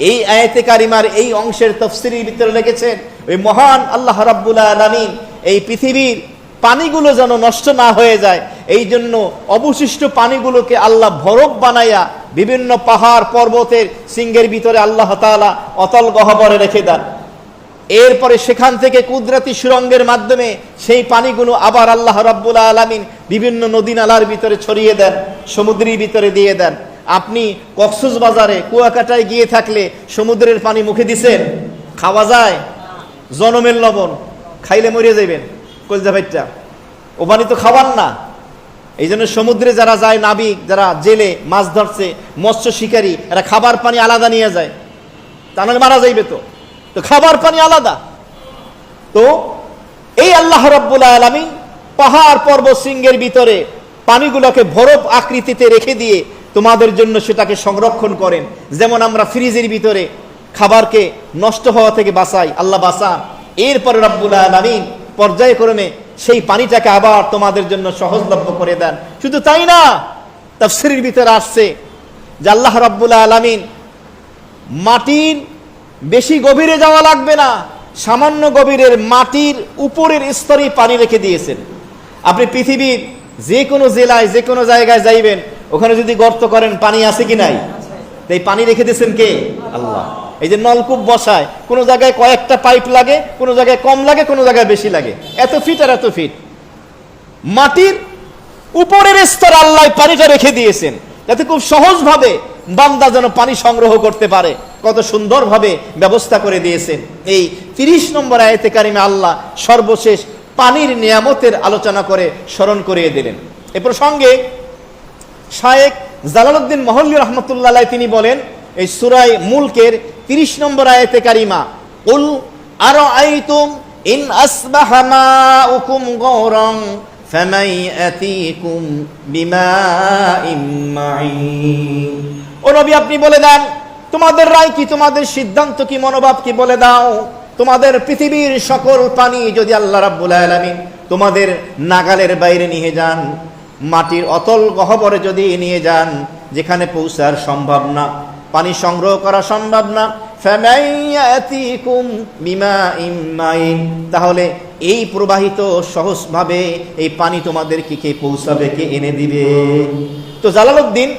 এই আয়াতে কারিমার এই অংশের তাফসীরের ভিতরে লিখেছেন, ওই মহান আল্লাহ রাব্বুল আলামিন এই পৃথিবীর পানিগুলো যেন নষ্ট না হয়ে যায়, এই জন্য অবশিষ্ট পানিগুলোকে আল্লাহ বরফ বানাইয়া বিভিন্ন পাহাড় পর্বতের সিংহের ভিতরে আল্লাহ তাআলা অতল গহ্বরে রেখে দেন। এরপরে সেখান থেকে কুদরতি সুরঙ্গের মাধ্যমে সেই পানিগুলো আবার আল্লাহ রাব্বুল আলামিন বিভিন্ন নদী নালার ভিতরে ছড়িয়ে দেন, সমুদ্রের ভিতরে দিয়ে দেন। আপনি কক্সবাজারে কুয়াকাটায় গিয়ে থাকলে সমুদ্রের পানি মুখে দিছেন? খাওয়া যায়? জনমের লবণ খাইলে মরে যাবেন, কলজা ভাইটা, ও পানি তো খাবার না। এই জন্য সমুদ্রে যারা যায়, নাবিক যারা জেলে মাছ ধরছে, মৎস্য শিকারী, এরা খাবার পানি আলাদা নিয়ে যায়, তা নাহলে মারা যাইবে। তো খাবার পানি আলাদা। তো এই আল্লাহ রাব্বুল আলামিন পাহাড় পর্বত সিংহের ভিতরে পানিগুলোকে বরফ আকৃতিতে রেখে দিয়ে তোমাদের জন্য সেটাকে সংরক্ষণ করেন। যেমন আমরা ফ্রিজের ভিতরে খাবারকে নষ্ট হওয়া থেকে বাঁচাই, আল্লাহ বাঁচান। এরপরে রাব্বুল আলামিন পর্যায়ক্রমে সেই পানিটাকে আবার তোমাদের জন্য সহজলভ্য করে দেন। শুধু তাই না, তাফসীরের ভিতরে আসছে যে আল্লাহ রাব্বুল আলামিন মাটির বেশি গভীরে যাওয়া লাগবে না, সামান্য গভীরের মাটির উপরের স্তরে পানি রেখে দিয়েছেন। আপনি পৃথিবীর যে কোনো জেলায়, যে কোনো জায়গায় যাইবেন, ওখানে যদি গর্ত করেন পানি আছে কি নাই? এই পানি রেখে দিয়েছেন কে? আল্লাহ। এই যে নলকূপ বসায়, কোনো জায়গায় কয়েকটা পাইপ লাগে, কোনো জায়গায় কম লাগে, কোনো জায়গায় বেশি লাগে, এত ফিট আর এত ফিট। মাটির উপরের স্তরে আল্লাহ পানিটা রেখে দিয়েছেন, যাতে খুব সহজভাবে বান্দা যেন পানি সংগ্রহ করতে পারে। কত সুন্দরভাবে ব্যবস্থা করে দিয়েছেন। এই 30 নম্বর আয়াতে কারিমে আল্লাহ সর্বশেষ পানির নিয়ামতের আলোচনা করে স্মরণ করিয়ে দিলেন। এ প্রসঙ্গে শায়েখ জালালউদ্দিন মহল্লী রহমতুল্লাহ আলাইহি তিনি বলেন, এই সূরা মুলকের 30 নম্বর আয়াতে কারিমা, কুল আরাআইতুম ইন আসবাহা মাউকুম গাওরান ফামান ইয়াতিকুম বিমাইন মাঈন। ও নবী, আপনি বলে দেন তোমাদের রায় কি, তোমাদের সিদ্ধান্ত কি, মনোভাব কি, বলে দাও। তোমাদের পৃথিবীর সকল পানি যদি আল্লাহ রাব্বুল আলামিন তোমাদের নাগালের বাইরে নিয়ে যান, মাটির অতল গহ্বরে যদি নিয়ে যান, যেখানে পৌঁছার সম্ভব না, পানি সংগ্রহ করা সম্ভব না, ফামাইয়াতিকুম বিমাইন মাঈন, তাহলে এই প্রবাহিত সহজভাবে এই পানি তোমাদেরকে কে পৌঁছাবে, কে এনে দিবে? তো জালালউদ্দিন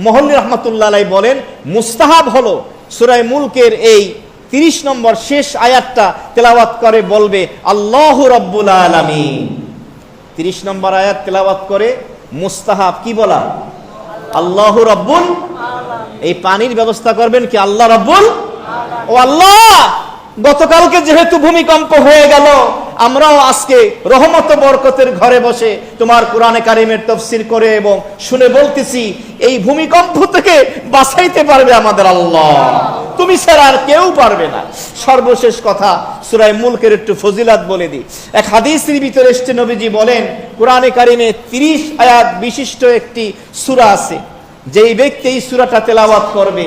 মহল্লী রহমতুল্লাহ আলাইহি বলেন, মুস্তাহাব হলো সূরা মুলকের এই 30 নম্বর শেষ আয়াতটা তেলাওয়াত করে বলবে আল্লাহু রাব্বুল আলামিন। 30 নম্বর আয়াত তেলাওয়াত করে মুস্তাহাব কি বলা? আল্লাহু রাব্বুল আলামিন। এই পানির ব্যবস্থা করবেন কি? আল্লাহ রাব্বুল আলামিন। ও আল্লাহ, গতকালকে যেহেতু ভূমিকম্প হয়ে গেল, আমরাও আজকে রহমত বরকতের ঘরে বসে তোমার কোরআনে কারিমের তাফসীর করে এবং শুনে বলতেছি, এই ভূমিকম্প থেকে বাঁচাইতে পারবে আমাদের আল্লাহ, তুমি ছাড়া আর কেউ পারবে না। সর্বশেষ কথা, সূরা মুলকের একটু ফজিলত বলে দিই। এক হাদিসের ভিতরে এসেছে, নবীজি বলেন, কোরআনে কারিমে 30 আয়াত বিশিষ্ট একটি সূরা আছে, যেই ব্যক্তি এই সূরাটা তেলাওয়াত করবে,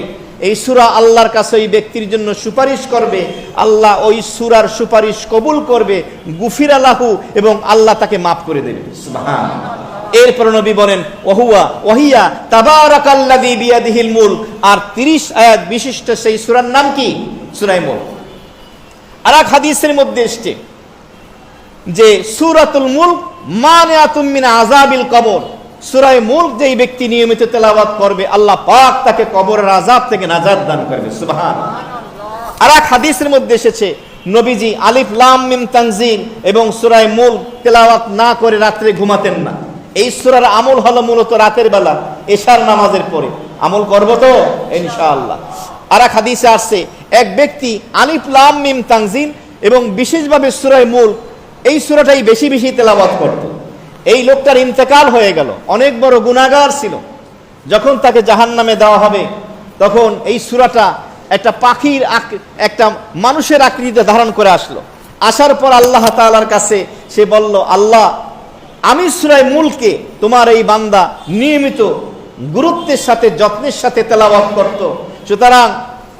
এই সূরা আল্লাহর কাছে ওই ব্যক্তির জন্য সুপারিশ করবে, আল্লাহ ওই সূরার সুপারিশ কবুল করবে, গুফিরা লাহু, এবং আল্লাহ তাকে মাফ করে দেবে। সুবহানাল্লাহ। এরপর নবী বলেন, ওয়াহিয়া তাবারাকাল্লাযী বিয়াদিহিল মুলক। আর 30 আয়াত বিশিষ্ট সেই সূরার নাম কি? সূরা মুলক। আর এক হাদিসের মধ্যে এসেছে যে সূরাতুল মুলক মানিআতুম মিন আযাবিল কবর। সূরা মুলক যেই ব্যক্তি নিয়মিত তেলাওয়াত করবে, আল্লাহ পাক তাকে কবরের আযাব থেকে নাজাত দান করবে। সুবহানাল্লাহ। আর এক হাদিসের মধ্যে এসেছে, নবীজি আলিফ লাম মিম তানজিল এবং সূরা মুলক তেলাওয়াত না করে রাত্রে ঘুমাতেন না। এই সূরার আমল হলো মূলত রাতের বেলা এশার নামাজের পরে আমল করব তো ইনশাআল্লাহ। আর এক হাদিসে আসছে, এক ব্যক্তি আলিফ লাম মিম তানজিল এবং বিশেষভাবে সূরা মুলক এই সূরাটাই বেশি বেশি তেলাওয়াত করত। এই লোকটার ইন্তেকাল হয়ে গেল, অনেক বড় গুনাহগার ছিল। যখন তাকে জাহান্নামে দেওয়া হবে তখন এই সূরাটা একটা পাখির একটা মানুষের আকৃতিতে ধারণ করে আসলো। আসার পর আল্লাহ তাআলার কাছে সে বলল, আল্লাহ, আমি সূরা মুলকে তোমার এই বান্দা নিয়মিত গুরুত্বের সাথে যত্নের সাথে তেলাওয়াত করত, সুতরাং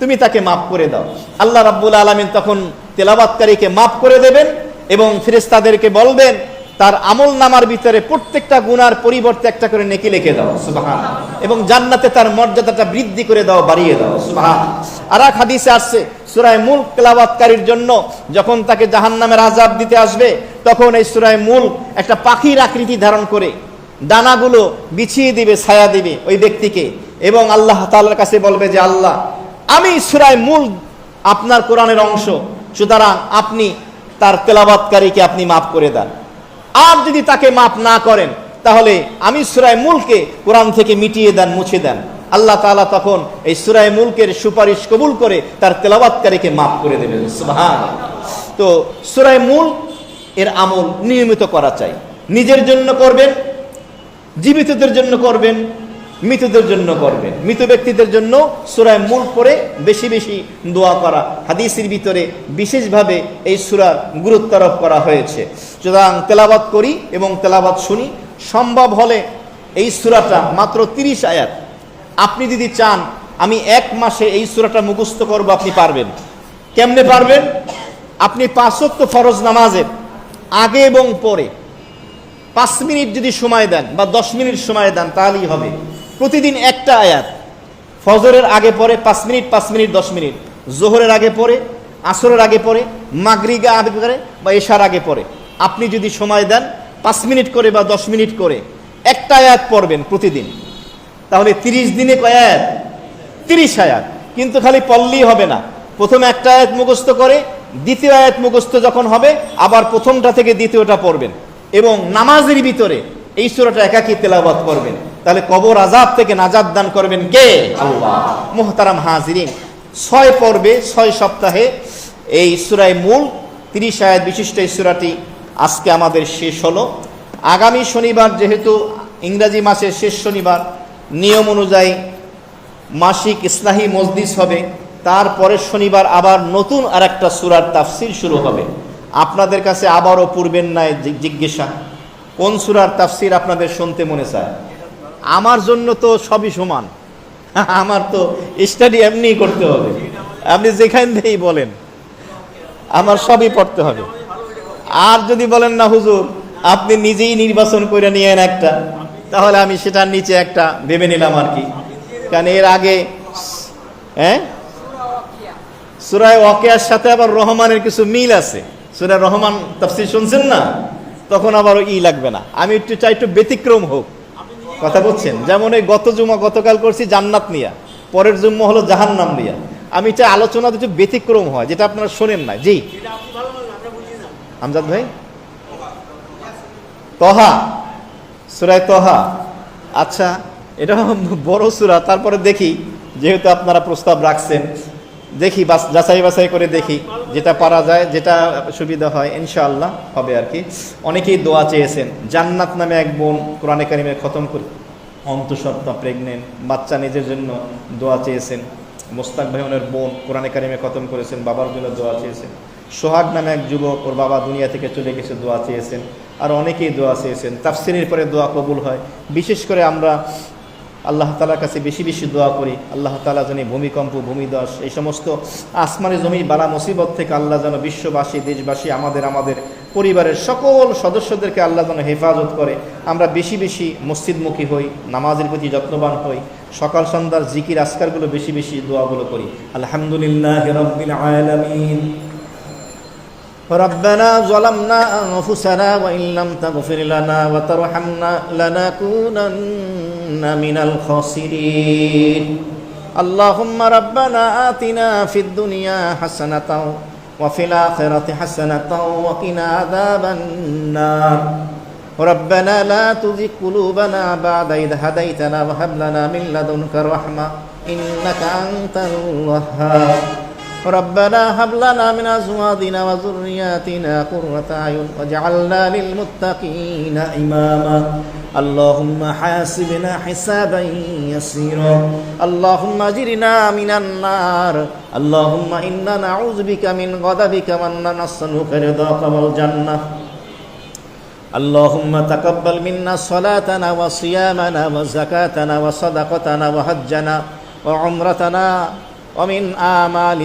তুমি তাকে মাফ করে দাও। আল্লাহ রাব্বুল আলামিন তখন তেলাওয়াতকারীকে মাফ করে দেবেন এবং ফেরেশতাদেরকে বলবেন তার আমল নামার ভিতরে প্রত্যেকটা গুনার পরিবর্তে একটা করে নেকি লিখে দাও, সুবহানাল্লাহ, এবং জান্নাতে তার মর্যাদাটা বৃদ্ধি করে দাও, বাড়িয়ে দাও, সুবহানাল্লাহ। আর এক হাদিসে আসছে, সূরা মুলক তেলাওয়াতকারীর জন্য যখন তাকে জাহান্নামের আযাব দিতে আসবে তখন এই সূরা মুলক একটা পাখির আকৃতি ধারণ করে ডানাগুলো বিছিয়ে দিবে, ছায়া দিবে ওই ব্যক্তিকে, এবং আল্লাহ তাআলার কাছে বলবে যে আল্লাহ, আমি সূরা মুলক আপনার কোরআনের অংশ, সুতরাং আপনি তার তেলাওয়াতকারীকে আপনি মাফ করে দেন। আর যদি তাকে মাফ না করেন তাহলে আমি সূরা মুলকে কোরআন থেকে মিটিয়ে দেন, মুছে দেন। আল্লাহ তাআলা তখন এই সূরা মুলকের সুপারিশ কবুল করে তার তেলাওয়াতকারীকে মাফ করে দেবেন, সুবহানাল্লাহ। তো সূরা মুলক এর আমল নিয়মিত করা চাই। নিজের জন্য করবেন, জীবিতদের জন্য করবেন, মৃতদের জন্য করবেন। মৃত ব্যক্তিদের জন্য সূরা মুলক পড়ে বেশি বেশি দোয়া করা হাদিসের ভিতরে বিশেষভাবে এই সূরার গুরুত্ব আরোপ করা হয়েছে। সুতরাং তেলাওয়াত করি এবং তেলাওয়াত শুনি। সম্ভব হলে এই সূরাটা মাত্র 30 আয়াত, আপনি যদি চান আমি 1 মাসে এই সূরাটা মুখস্থ করব, আপনি পারবেন। কেমনে পারবেন? আপনি 5 ওয়াক্ত ফরজ নামাজের আগে এবং পরে 5 মিনিট যদি সময় দেন বা 10 মিনিট সময় দেন তাহলেই হবে। প্রতিদিন একটা আয়াত, ফজরের আগে পরে 5 মিনিট 5 মিনিট 10 মিনিট, জোহরের আগে পরে, আসরের আগে পরে, মাগরিবের আগে পরে বা এশার আগে পরে, আপনি যদি সময় দেন 5 মিনিট করে বা 10 মিনিট করে একটা আয়াত পড়বেন প্রতিদিন, তাহলে 30 দিনে কয় আয়াত? 30 আয়াত। কিন্তু খালি পড়লেই হবে না, প্রথমে একটা আয়াত মুখস্থ করে দ্বিতীয় আয়াত মুখস্থ যখন হবে আবার প্রথমটা থেকে দ্বিতীয়টা পড়বেন এবং নামাজের ভিতরে এই সূরাটা একাকী তেলাওয়াত করবেন। তাহলে কবর আযাব থেকে নাজাত দান করবেন কে? আল্লাহ। মুহতারাম হাজিরিন, 6 পর্বে 6 সপ্তাহে এই সূরা মুলক 30 আয়াত বিশিষ্ট এই সূরাটি আজকে আমাদের শেষ হলো। আগামী শনিবার যেহেতু ইংরেজি মাসের শেষ শনিবার, নিয়ম অনুযায়ী মাসিক ইসলাহি মজলিস হবে, তারপরের শনিবার আবার নতুন আরেকটা সূরার তাফসীর শুরু হবে। আপনাদের কাছে আবারও পূর্বের ন্যায় জিজ্ঞাসা, কোন সূরার তাফসীর আপনাদের শুনতে মনে চায়? আমার জন্য তো সবই সমান, আমার তো স্টাডি এমনিই করতে হবে, আপনি যেখান থেকেই বলেন আমার সবই পড়তে হবে। আর যদি বলেন না হুজুর আপনি নিজেই নির্বাচন করে নিয়েন একটা, তাহলে আমি সেটার নিচে একটা ভেবে নিলাম আর কি। কারণ এর আগে সূরা ওয়াকিয়ার সাথে আবার রহমানের কিছু মিল আছে। সূরা রহমান তাফসীর শুনছেন না, তখন আবার লাগবে না। আমি একটু চাই একটু ব্যতিক্রম হোক, কথা বলছেন। যেমন এই গতকাল করছি জান্নাত নিয়া, পরের জুম্মা হলো জাহান্নাম নিয়া। আমি চাই আলোচনা একটু ব্যতিক্রম হয়, যেটা আপনারা শোনেন না। জি আমজাদ ভাই, তহা, সূরা তহা। আচ্ছা, এটা বড় সূরা, তারপরে দেখি, যেহেতু আপনারা প্রস্তাব রাখছেন, দেখি যাচাই বাছাই করে দেখি, যেটা পারা যায়, যেটা সুবিধা হয় ইনশাআল্লাহ হবে আর কি। অনেকেই দোয়া চেয়েছেন। জান্নাত নামে এক বোন কোরআনে কারিমে খতম করে, অন্তঃসত্ত্বা প্রেগনেন্ট, বাচ্চা নিজের জন্য দোয়া চেয়েছেন। মোস্তাক ভাই ওনার বোন কোরআনে কারিমে খতম করেছেন, বাবার জন্য দোয়া চেয়েছেন। সোহাগ নামে এক যুবক, ওর বাবা দুনিয়া থেকে চলে গেছে, দোয়া চেয়েছেন। আর অনেকেই দোয়া চেয়েছেন। তাফসীরের পরে দোয়া কবুল হয়। বিশেষ করে আমরা আল্লাহ তাআলার কাছে বেশি বেশি দোয়া করি, আল্লাহ তাআলা যেন ভূমিকম্প, ভূমিধস, এই সমস্ত আসমানি জমি বালা মুসিবত থেকে আল্লাহ যেন বিশ্ববাসী, দেশবাসী, আমাদের পরিবারের সকল সদস্যদেরকে আল্লাহ যেন হেফাজত করে। আমরা বেশি বেশি মসজিদমুখী হই, নামাজের প্রতি যত্নবান হই, সকাল সন্ধ্যার জিকির আজকারগুলো বেশি বেশি দোয়াগুলো করি। আলহামদুলিল্লাহি রাব্বিল আলামিন। ربنا ظلمنا أنفسنا وإن لم تغفر لنا وترحمنا لنكونن من الخاسرين اللهم ربنا آتنا في الدنيا حسنة وفي الآخرة حسنة وقنا عذاب النار ربنا لا تزغ قلوبنا بعد إذ هديتنا وهب لنا من لدنك رحمة إنك أنت الوهاب ربنا هب لنا من أزواجنا وذرياتنا قرة أعين واجعلنا للمتقين إماما اللهم حاسبنا حسابا يسيرا اللهم أجرنا من النار اللهم إنا نعوذ بك من غضبك وإنا نسألك رضاك والجنة اللهم تقبل منا صلاتنا وصيامنا وزكاتنا وصدقتنا وحجنا وعمرتنا ومن آمال